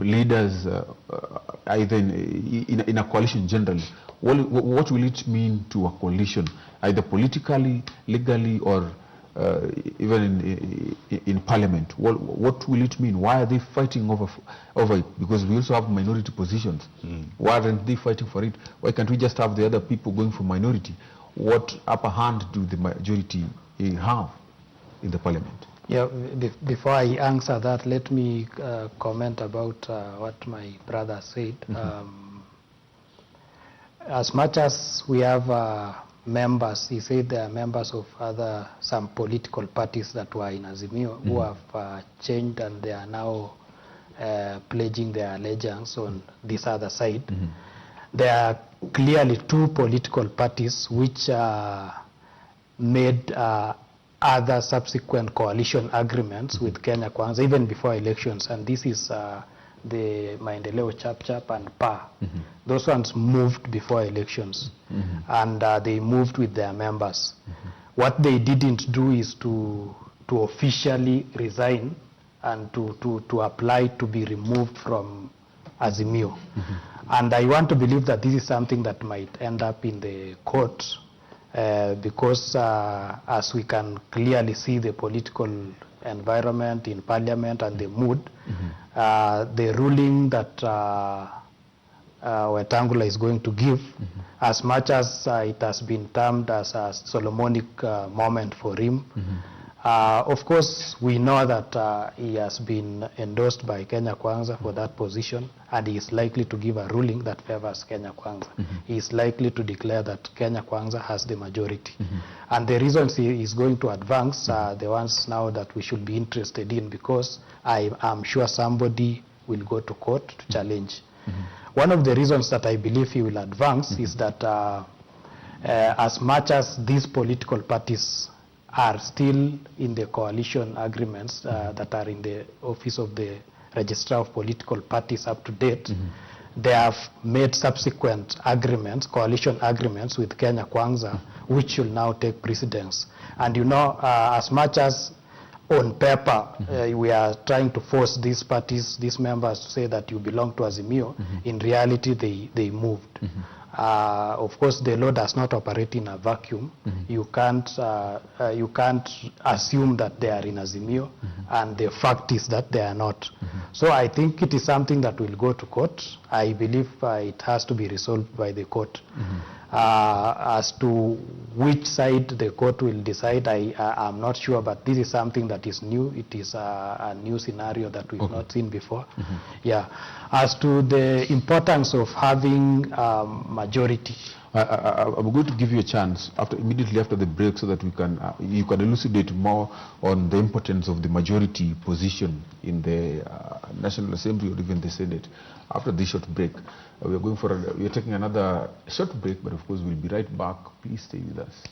leaders, either in a coalition generally? What will it mean to a coalition, either politically, legally, or even in parliament? What will it mean? Why are they fighting over it? Because we also have minority positions. Why aren't they fighting for it? Why can't we just have the other people going for minority? What upper hand do the majority have in the parliament? Yeah, before I answer that, let me comment about what my brother said. As much as we have members, he said there are members of some political parties that were in Azimio who have changed, and they are now pledging their allegiance on this other side. There are clearly two political parties which made other subsequent coalition agreements with Kenya Kwanza even before elections, and this is the Maendeleo Chapter and PAR. Those ones moved before elections, and they moved with their members. What they didn't do is to officially resign and to apply to be removed from Azimio. And I want to believe that this is something that might end up in the court, because as we can clearly see the political environment in parliament and the mood, the ruling that Wetangula is going to give, as much as it has been termed as a Solomonic moment for him, of course we know that he has been endorsed by Kenya Kwanza for that position, and he is likely to give a ruling that favors Kenya Kwanza. He is likely to declare that Kenya Kwanza has the majority. And the reasons he is going to advance are the ones now that we should be interested in, because I am sure somebody will go to court to challenge. One of the reasons that I believe he will advance is that as much as these political parties are still in the coalition agreements that are in the office of the Registrar of Political Parties up to date, they have made subsequent agreements, coalition agreements with Kenya Kwanza, which will now take precedence. And you know, as much as on paper we are trying to force these parties, these members, to say that you belong to Azimio, in reality they moved. Of course, the law does not operate in a vacuum. You can't assume that they are in Azimio, and the fact is that they are not. So I think it is something that will go to court. I believe it has to be resolved by the court. As to which side the court will decide, I'm not sure, but this is something that is new. It is a new scenario that we've not seen before. Yeah. As to the importance of having majority, I'm going to give you a chance immediately after the break, so that we can you can elucidate more on the importance of the majority position in the National Assembly or even the Senate. After this short break, we are taking another short break, but of course we'll be right back. Please stay with us.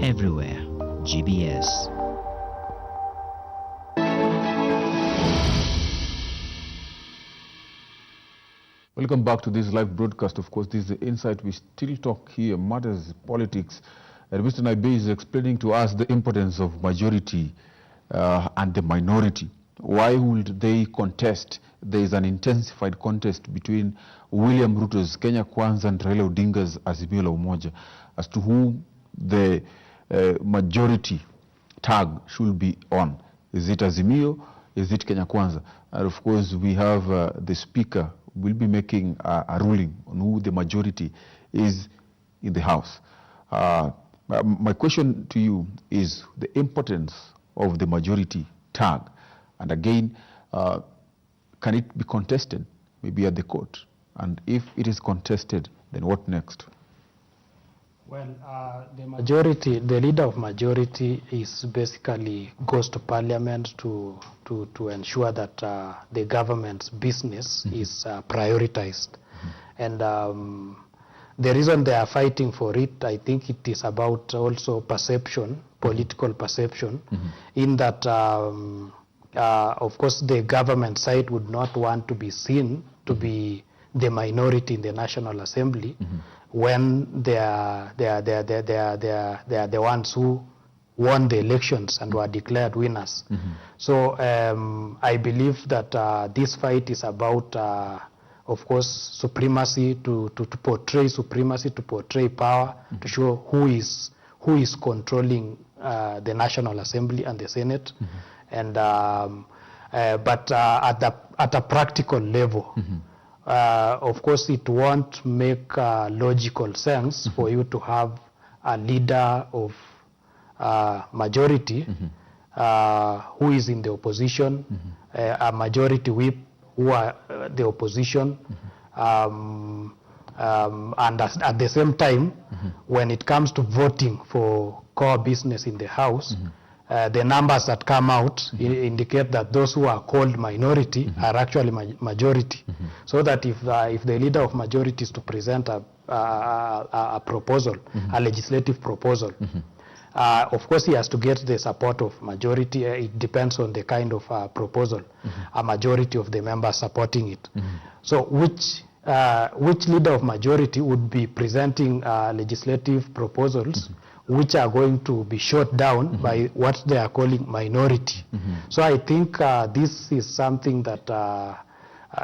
everywhere. GBS. Welcome back to this live broadcast. Of course, this is the Insight. We still talk here matters, politics. And Mr. Naibe is explaining to us the importance of majority and the minority. Why would they contest? There is an intensified contest between William Ruto's Kenya Kwanza and Raila Odinga's Azimio la Umoja as to who the majority tag should be on. Is it Azimio? Is it Kenya Kwanza? And of course, we have the speaker will be making a ruling on who the majority is in the House. My question to you is the importance of the majority tag. And again, can it be contested, maybe at the court? And if it is contested, then what next? Well, the majority, the leader of majority is basically goes to parliament to ensure that the government's business is prioritized. And the reason they are fighting for it, I think it is about also perception, political perception, in that, of course, the government side would not want to be seen to be the minority in the National Assembly when they are the ones who won the elections and were declared winners. So I believe that this fight is about, of course, supremacy, to portray supremacy, to portray power, to show who is controlling the National Assembly and the Senate. And but at a practical level, of course, it won't make logical sense for you to have a leader of majority who is in the opposition, a majority whip who are the opposition, and at the same time, when it comes to voting for core business in the House, the numbers that come out indicate that those who are called minority are actually majority. So that if the leader of majority is to present a proposal, a legislative proposal, of course he has to get the support of majority. It depends on the kind of proposal, a majority of the members supporting it. So which leader of majority would be presenting legislative proposals which are going to be shot down by what they are calling minority. So I think this is something that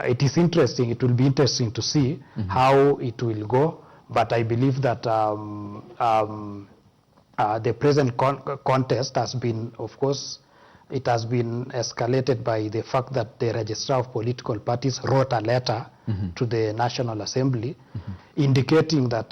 it is interesting. It will be interesting to see how it will go. But I believe that the present contest has been, of course, it has been escalated by the fact that the Registrar of Political Parties wrote a letter to the National Assembly indicating that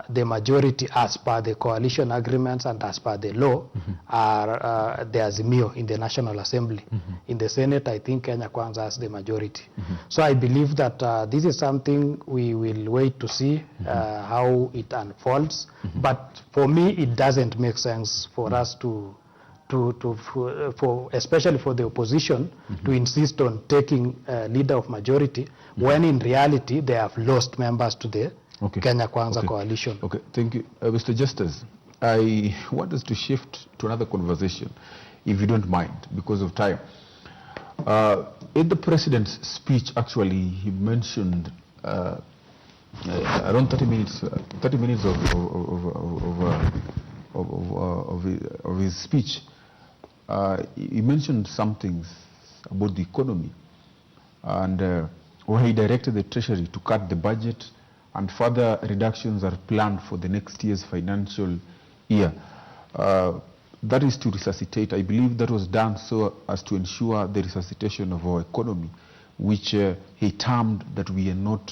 the majority, as per the coalition agreements and as per the law, are the Azimio in the National Assembly. In the Senate, I think Kenya Kwanza has the majority. So I believe that this is something we will wait to see how it unfolds. But for me, it doesn't make sense for us especially for the opposition, to insist on taking leader of majority when in reality they have lost members to the Kenya Kwanza coalition. Okay, thank you. Mr. Justice, I want us to shift to another conversation, if you don't mind, because of time. In the president's speech, actually, he mentioned around 30 minutes of his speech. He mentioned some things about the economy, and where he directed the Treasury to cut the budget, and further reductions are planned for the next year's financial year. That is to resuscitate. I believe that was done so as to ensure the resuscitation of our economy, which he termed that we are not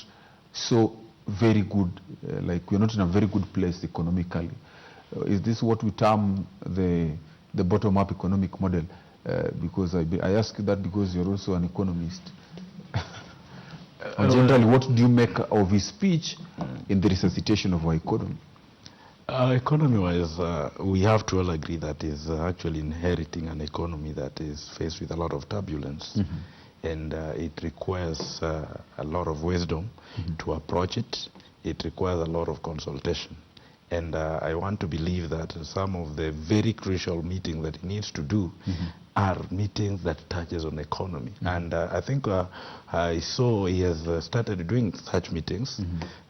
so very good, like we are not in a very good place economically. Is this what we term the bottom-up economic model? Because I ask you that because you're also an economist. Generally, what do you make of his speech in the resuscitation of our economy? Economy-wise, we have to all agree that is actually inheriting an economy that is faced with a lot of turbulence. And it requires a lot of wisdom to approach it. It requires a lot of consultation. And I want to believe that some of the very crucial meetings that he needs to do are meetings that touches on economy. And I think I saw he has started doing such meetings.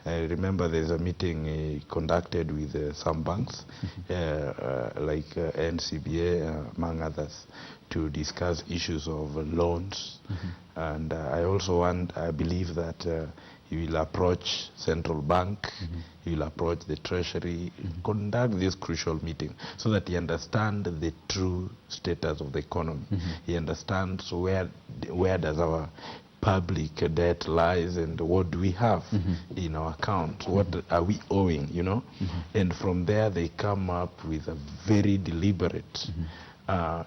I remember there's a meeting he conducted with some banks, like NCBA, among others, to discuss issues of loans. And I believe that he will approach central bank, he will approach the treasury, conduct this crucial meeting so that he understands the true status of the economy. He understands where does our public debt lies and what do we have in our account, what are we owing, you know. And from there they come up with a very deliberate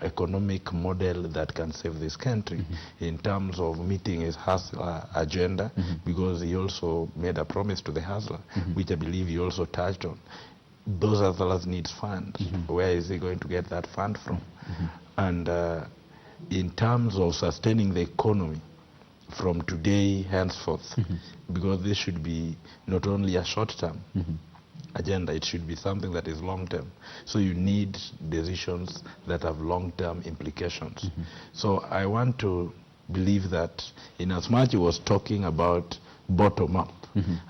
economic model that can save this country in terms of meeting his hustler agenda, because he also made a promise to the hustler, which I believe he also touched on. Those hustlers need funds. Where is he going to get that fund from? And in terms of sustaining the economy from today henceforth, because this should be not only a short-term agenda, it should be something that is long-term. So you need decisions that have long-term implications. So I want to believe that in as much he was talking about bottom-up,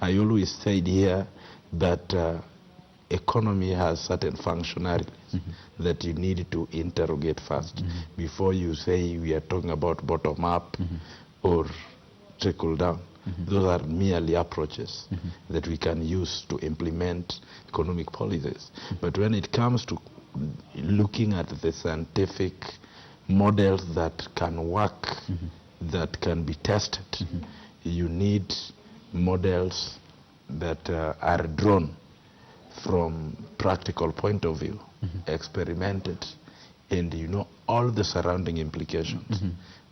I always said here that economy has certain functionalities that you need to interrogate first before you say we are talking about bottom-up or trickle-down. Those are merely approaches that we can use to implement economic policies. But when it comes to looking at the scientific models that can work, that can be tested, you need models that are drawn from practical point of view, experimented, and you know all the surrounding implications,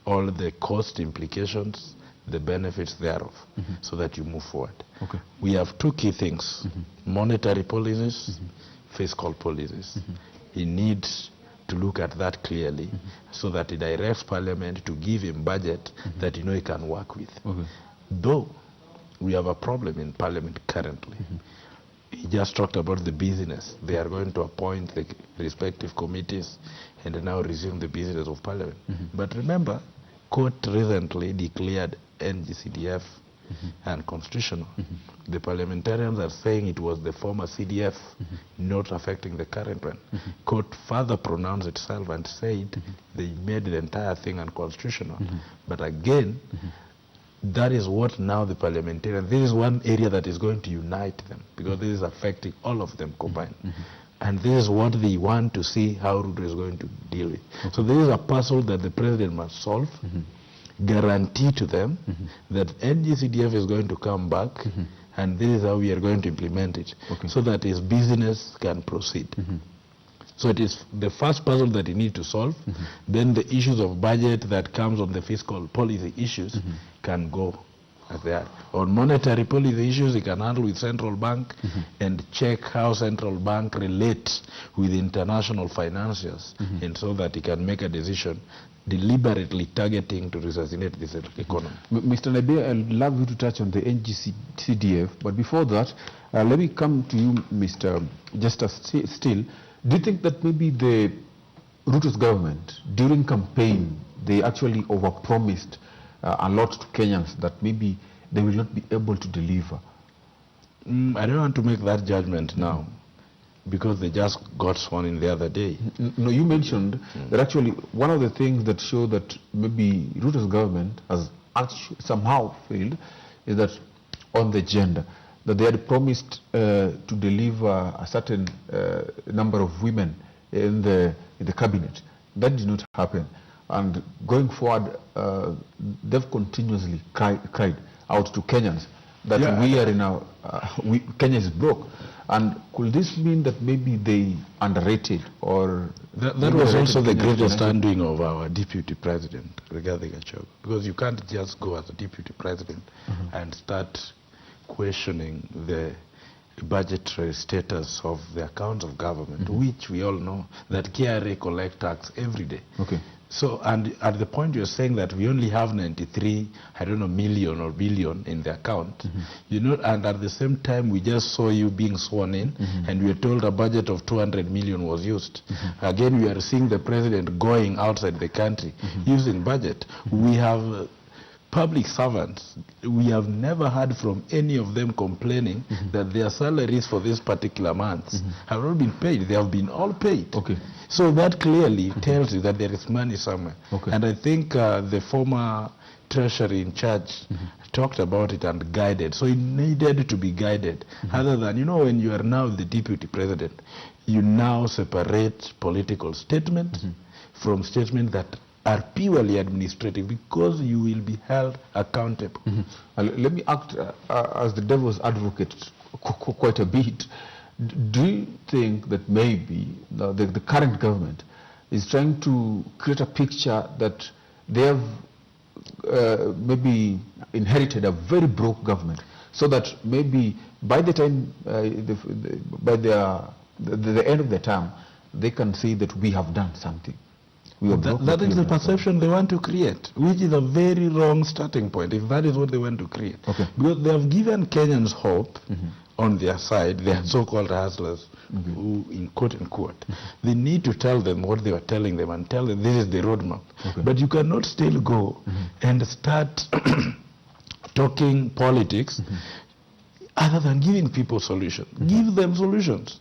all the cost implications, the benefits thereof, so that you move forward. We have two key things, monetary policies, fiscal policies. He needs to look at that clearly so that he directs Parliament to give him budget that he can work with. Though we have a problem in Parliament currently. He just talked about the business. They are going to appoint the respective committees and now resume the business of Parliament. But remember, court recently declared NGCDF unconstitutional. The parliamentarians are saying it was the former CDF not affecting the current one. Court further pronounced itself and said they made the entire thing unconstitutional. But again, that is what now the parliamentarians, this is one area that is going to unite them, because this is affecting all of them combined. And this is what they want to see how Ruto is going to deal with. So this is a puzzle that the president must solve, guarantee to them that NGCDF is going to come back, and this is how we are going to implement it, so that his business can proceed. So it is the first puzzle that he needs to solve. Then the issues of budget that comes on the fiscal policy issues can go as they are. On monetary policy issues, he can handle with central bank and check how central bank relates with international financiers, and so that he can make a decision deliberately targeting to assassinate this economy. Mr. Nabe, I'd love you to touch on the NGCDF, but before that, let me come to you, Mr. Justice Still. Do you think that maybe the Ruto's government, during campaign, they actually overpromised a lot to Kenyans that maybe they will not be able to deliver? I don't want to make that judgment now, because they just got sworn in the other day. No, you mentioned that actually one of the things that show that maybe Ruto's government has actually somehow failed is that on the gender, that they had promised to deliver a certain number of women in the cabinet. That did not happen. And going forward, they've continuously cried out to Kenyans that we are in Kenya is broke. And could this mean that maybe they underrated or... That was also the greatest undoing of our deputy president, Rigathi Gachagua, because you can't just go as a deputy president and start questioning the budgetary status of the accounts of government, which we all know that KRA collect tax every day. So, and at the point you're saying that we only have 93, I don't know, million or billion in the account, you know, and at the same time we just saw you being sworn in, and we were told a budget of 200 million was used. Again, we are seeing the president going outside the country using budget. We have public servants. We have never heard from any of them complaining that their salaries for this particular month have not been paid. They have been all paid. Okay. So that clearly tells you that there is money somewhere. Okay. And I think the former treasury in charge talked about it and guided. So it needed to be guided. Other than, you know, when you are now the deputy president, you now separate political statement from statement that are purely administrative, because you will be held accountable. Let me act as the devil's advocate quite a bit. Do you think that maybe the current government is trying to create a picture that they have maybe inherited a very broke government, so that maybe by the time, by the end of the term, they can say that we have done something? That is the perception they want to create, which is a very wrong starting point, if that is what they want to create. Okay. Because they have given Kenyans hope on their side, their so-called hustlers, who, in quote unquote, they need to tell them what they were telling them and tell them this is the roadmap. Okay. But you cannot still go and start talking politics other than giving people solutions. Give them solutions.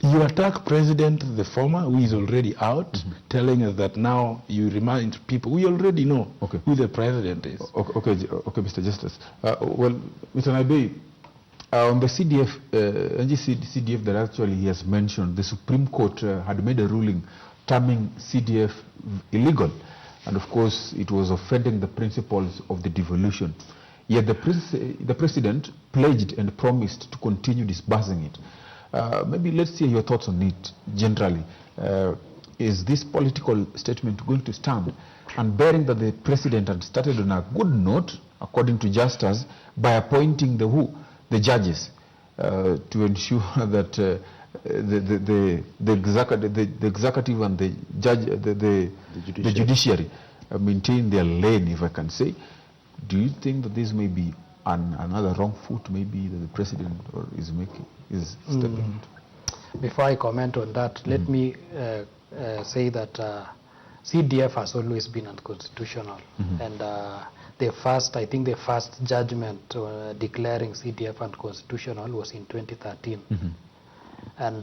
You attack President, the former, who is already out, telling us that now you remind people. We already know who the president is. Okay, Mr. Justice. Well, Mr. Naibe, on the CDF, CDF that actually he has mentioned, the Supreme Court had made a ruling terming CDF illegal. And of course, it was offending the principles of the devolution. Yet the president pledged and promised to continue disbursing it. Maybe let's hear your thoughts on it generally. Is this political statement going to stand? And bearing that the president had started on a good note, according to Justice, by appointing the judges to ensure that the executive and the judiciary maintain their lane, if I can say. Do you think that this may be another wrong foot maybe that the president is stepping into? Before I comment on that, let me say that CDF has always been unconstitutional, and I think the first judgment declaring CDF unconstitutional was in 2013, and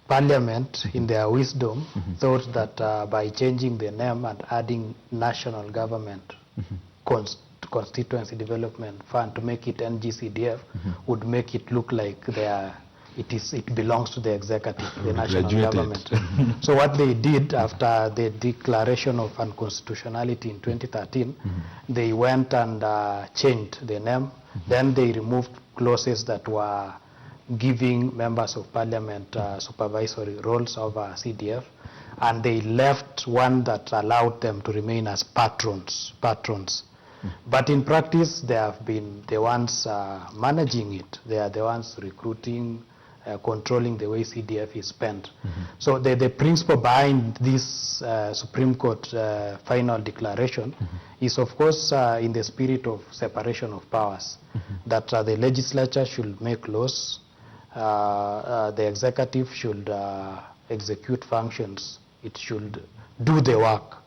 Parliament, in their wisdom, thought that by changing the name and adding national government constituency development fund to make it NGCDF would make it look like it belongs to the executive, the national government. So what they did after the declaration of unconstitutionality in 2013, they went and changed the name. Then they removed clauses that were giving members of parliament supervisory roles over CDF, and they left one that allowed them to remain as patrons. But in practice, they have been the ones managing it. They are the ones recruiting, controlling the way CDF is spent. So the principle behind this Supreme Court final declaration is, of course, in the spirit of separation of powers, that the legislature should make laws, the executive should execute functions, it should do the work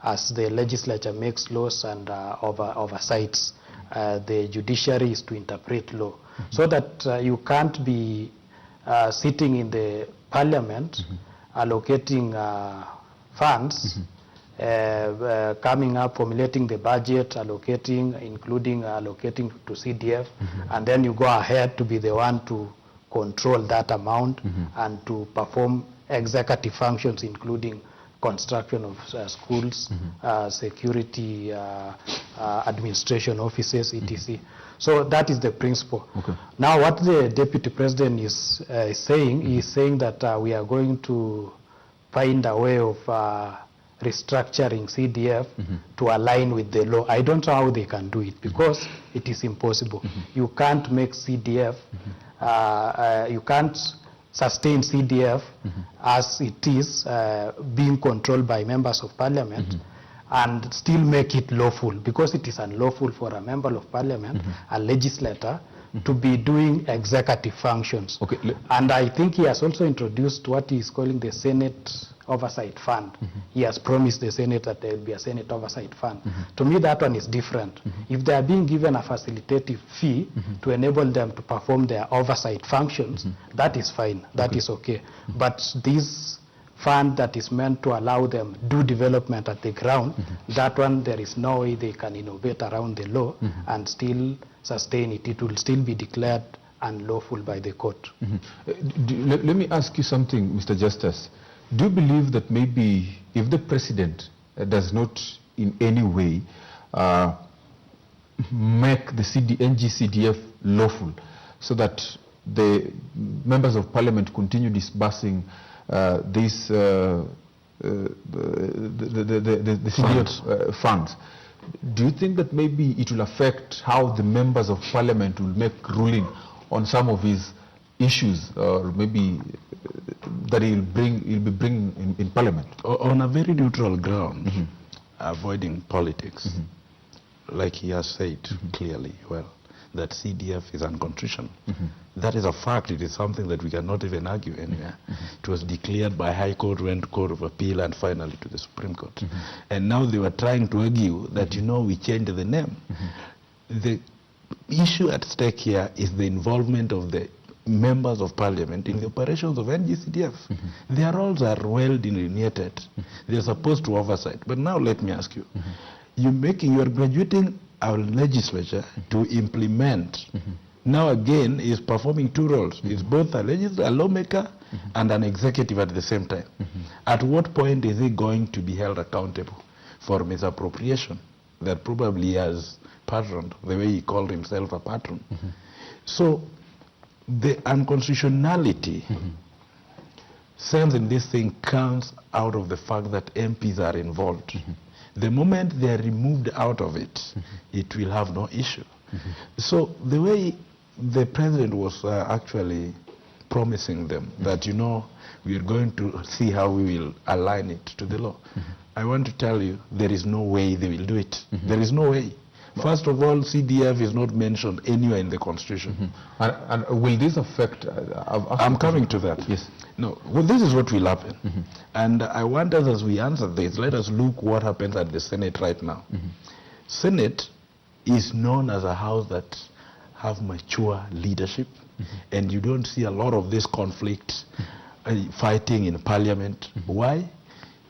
as the legislature makes laws and oversights. The judiciary is to interpret law. So that you can't be sitting in the parliament allocating funds, coming up, formulating the budget, including allocating to CDF, and then you go ahead to be the one to control that amount and to perform executive functions, including construction of schools, security, administration offices, etc. So that is the principle. Now what the Deputy President is saying that we are going to find a way of restructuring CDF to align with the law. I don't know how they can do it, because it is impossible. You can't make CDF, you can't sustain CDF as it is being controlled by members of parliament and still make it lawful, because it is unlawful for a member of parliament, a legislator, to be doing executive functions. Okay. And I think he has also introduced what he is calling the Senate Oversight Fund. He has promised the Senate that there will be a Senate Oversight Fund. To me, that one is different. If they are being given a facilitative fee to enable them to perform their oversight functions, that is fine, that is okay. But this fund that is meant to allow them do development at the ground, that one, there is no way they can innovate around the law and still sustain it. It will still be declared unlawful by the court. Let me ask you something, Mr. Justice. Do you believe that maybe if the president does not in any way make the NGCDF lawful, so that the members of parliament continue disbursing these the CDF funds, do you think that maybe it will affect how the members of parliament will make ruling on some of his issues, or maybe that he'll be bringing in parliament? On a very neutral ground, avoiding politics, like he has said clearly, well, that CDF is unconstitutional. That is a fact. It is something that we cannot even argue anywhere. It was declared by High Court, went to Court of Appeal, and finally to the Supreme Court. And now they were trying to argue that, you know, we changed the name. The issue at stake here is the involvement of the members of parliament in the operations of NGCDF. Their roles are well delineated. They are supposed to oversight. But now let me ask you, you are graduating our legislature to implement. Now again is performing two roles. It's both a lawmaker and an executive at the same time. At what point is he going to be held accountable for misappropriation that probably has patroned, the way he called himself a patron? So the unconstitutionality sense in this thing comes out of the fact that MPs are involved. The moment they are removed out of it, it will have no issue. So the way the president was actually promising them that, you know, we are going to see how we will align it to the law. I want to tell you, there is no way they will do it. There is no way. First of all, CDF is not mentioned anywhere in the Constitution. And will this affect... I'm coming to that. Yes. No, well, this is what will happen. And I want us, as we answer this, let us look what happens at the Senate right now. Senate is known as a house that have mature leadership, and you don't see a lot of this conflict fighting in parliament. Why?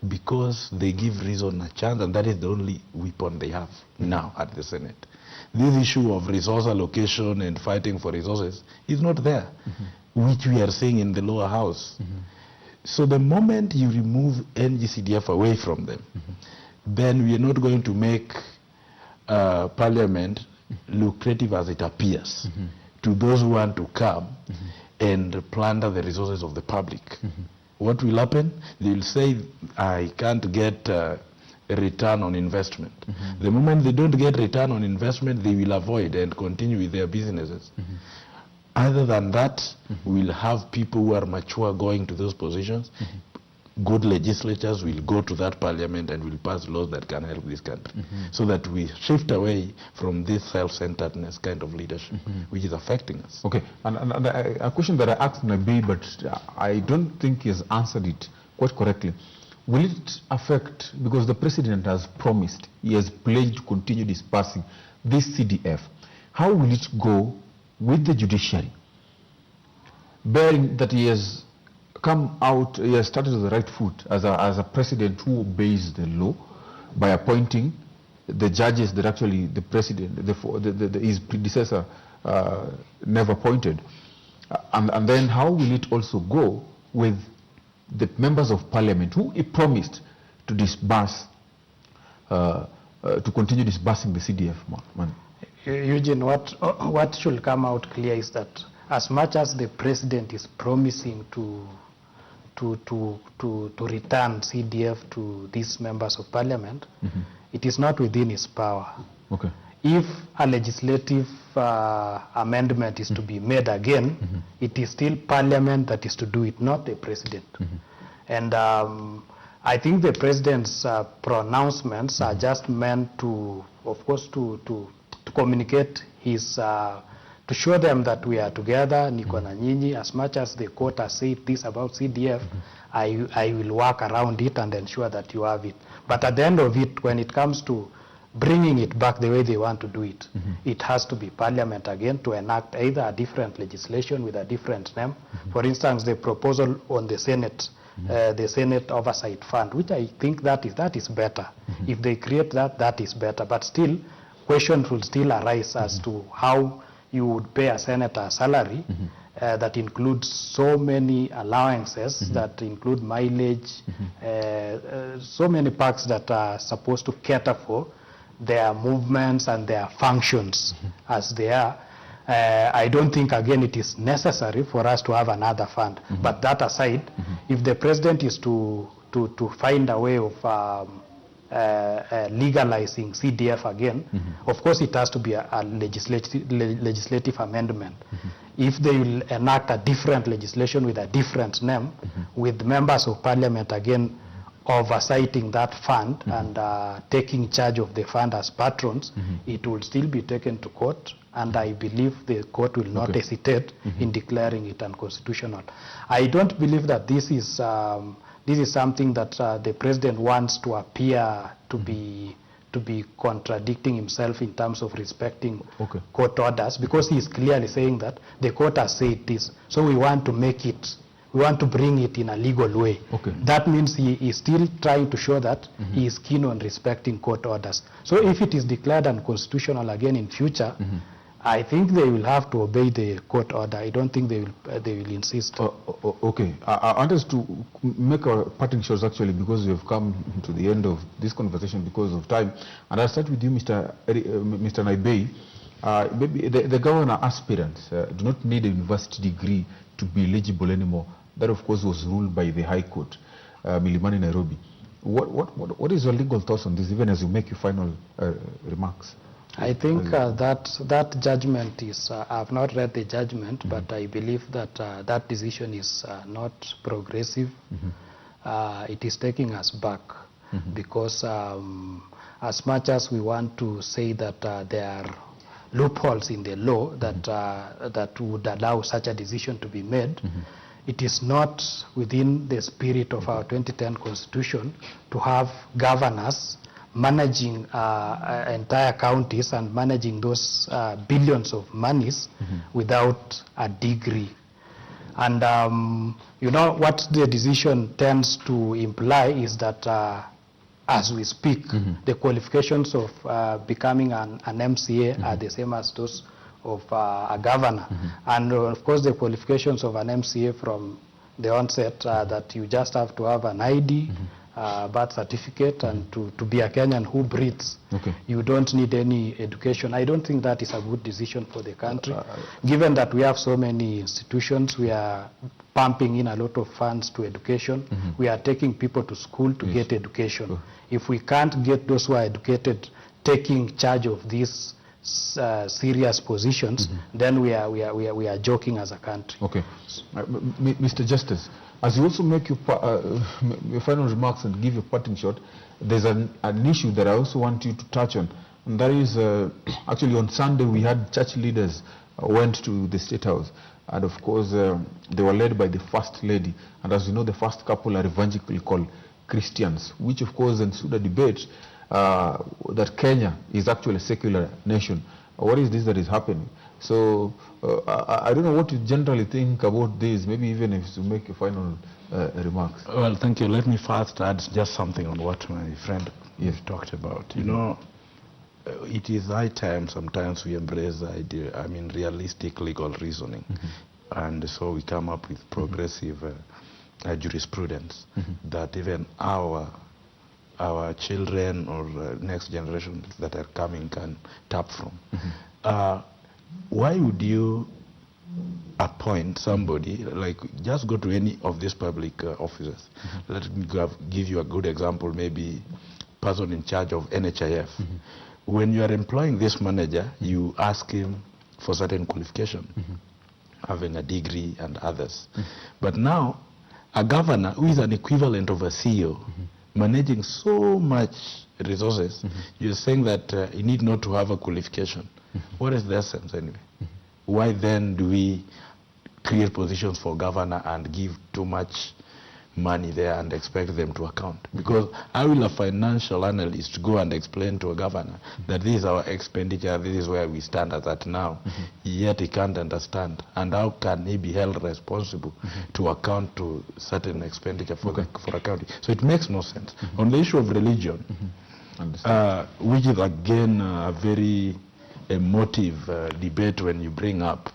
Because they give reason a chance, and that is the only weapon they have now at the Senate. This issue of resource allocation and fighting for resources is not there, which we are seeing in the lower house. So the moment you remove NGCDF away from them, then we are not going to make parliament lucrative as it appears to those who want to come and plunder the resources of the public. What will happen? They will say, I can't get a return on investment. The moment they don't get return on investment, they will avoid and continue with their businesses. Other than that, we'll have people who are mature going to those positions. Good legislators will go to that parliament and will pass laws that can help this country. So that we shift away from this self-centeredness kind of leadership, which is affecting us. Okay, and a question that I asked Nabi, but I don't think he has answered it quite correctly. Will it affect, because the president has promised, he has pledged to continue disbursing this CDF, how will it go with the judiciary? Bearing that he has come out, he has started on the right foot as a president who obeys the law by appointing the judges that actually the president, his predecessor never appointed. And then how will it also go with the members of parliament who he promised to disburse, to continue disbursing the CDF money? Eugene, what should come out clear is that as much as the president is promising to return CDF to these members of parliament, it is not within his power. Okay. if a legislative amendment is to be made again, it is still Parliament that is to do it, not the President. And I think the President's pronouncements are just meant to, of course, to communicate his, to show them that we are together, niko na nyinyi. As much as the court has said this about CDF, I will work around it and ensure that you have it. But at the end of it, when it comes to bringing it back the way they want to do it, it has to be Parliament again to enact either a different legislation with a different name. For instance, the proposal on the Senate, the Senate Oversight Fund, which I think that is better. If they create that, that is better. But still, questions will still arise as to how you would pay a senator a salary that includes so many allowances, that include mileage, so many perks that are supposed to cater for their movements and their functions as they are. I don't think, again, it is necessary for us to have another fund. But that aside, if the President is to find a way of legalizing CDF again, of course it has to be a legislative amendment. If they will enact a different legislation with a different name, with members of Parliament again oversighting that fund and taking charge of the fund as patrons, it will still be taken to court, and I believe the court will not hesitate in declaring it unconstitutional. I don't believe that this is something that the President wants to appear to be contradicting himself in terms of respecting court orders, because he is clearly saying that the court has said this, so we want to make it, we want to bring it in a legal way. That means he is still trying to show that he is keen on respecting court orders. So if it is declared unconstitutional again in future, I think they will have to obey the court order. I don't think they will insist. Okay. I want us to make our parting shots, actually, because we have come to the end of this conversation because of time. And I'll start with you, Mr. Naibei. Maybe the governor aspirants do not need a university degree to be eligible anymore. That, of course, was ruled by the High Court, Milimani, Nairobi. What is your legal thoughts on this, even as you make your final remarks? I think that judgment is, I have not read the judgment, but I believe that that decision is not progressive. It is taking us back, because as much as we want to say that there are loopholes in the law that would allow such a decision to be made, it is not within the spirit of our 2010 Constitution to have governors managing entire counties and managing those billions of monies without a degree. And you know what the decision tends to imply is that as we speak, the qualifications of becoming an MCA are the same as those of a governor. And of course the qualifications of an MCA from the onset are that you just have to have an ID, birth certificate, and to be a Kenyan who breathes. You don't need any education. I don't think that is a good decision for the country. Given that we have so many institutions, we are pumping in a lot of funds to education. We are taking people to school to get education. If we can't get those who are educated taking charge of these serious positions, then we are joking as a country. Mr. Justice, as you also make your final remarks and give your parting shot, there's an issue that I also want you to touch on, and that is actually on Sunday we had church leaders went to the State House, and of course they were led by the First Lady, and as you know, the first couple are evangelical Christians, which of course ensued a debate that Kenya is actually a secular nation. What is this that is happening? So I don't know what you generally think about this, maybe even if you make your final remarks. Well, thank you. Let me first add just something on what my friend talked about. You know, it is high time sometimes we embrace the idea, realistic legal reasoning. And so we come up with progressive jurisprudence that even our children or next generations that are coming can tap from. Why would you appoint somebody, like just go to any of these public offices? Let me give you a good example, maybe person in charge of NHIF. when you are employing this manager, you ask him for certain qualification, having a degree and others. But now, a governor who is an equivalent of a CEO, managing so much resources, you're saying that you need not to have a qualification. What is the essence anyway? Why then do we create positions for governor and give too much money there and expect them to account? Because how will a financial analyst go and explain to a governor that this is our expenditure, this is where we stand as at now, yet he can't understand? And how can he be held responsible to account to certain expenditure for accounting? So it makes no sense. On the issue of religion, which is again a very emotive debate when you bring up,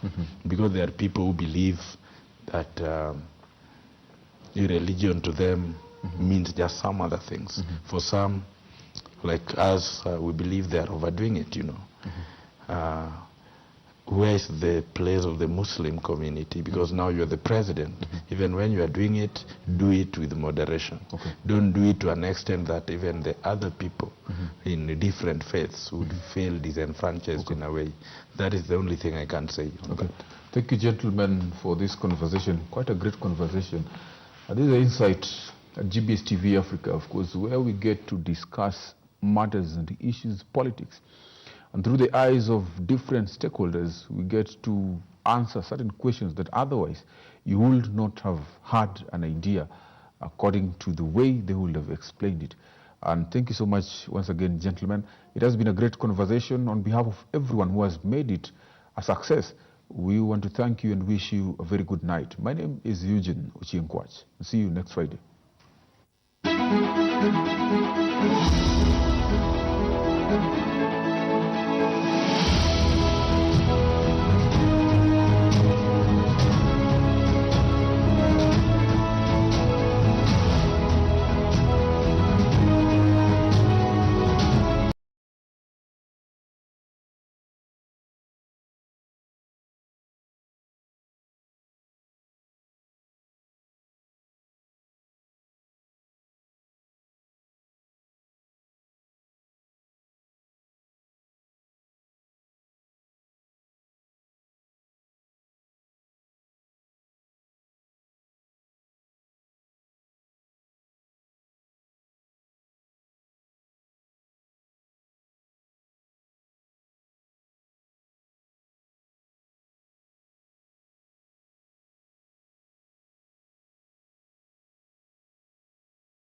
because there are people who believe that religion to them means just some other things. For some, like us, we believe they are overdoing it, you know. Where is the place of the Muslim community? Because now you're the president. Even when you are doing it, do it with moderation. Don't do it to an extent that even the other people in different faiths would feel disenfranchised in a way. That is the only thing I can say on that. Thank you, gentlemen, for this conversation. Quite a great conversation. This is the Insight at GBS TV Africa, of course, where we get to discuss matters and issues, politics. And through the eyes of different stakeholders, we get to answer certain questions that otherwise you would not have had an idea according to the way they would have explained it. And thank you so much once again, gentlemen. It has been a great conversation. On behalf of everyone who has made it a success, we want to thank you and wish you a very good night. My name is Eugene Ochienkwach. See you next Friday.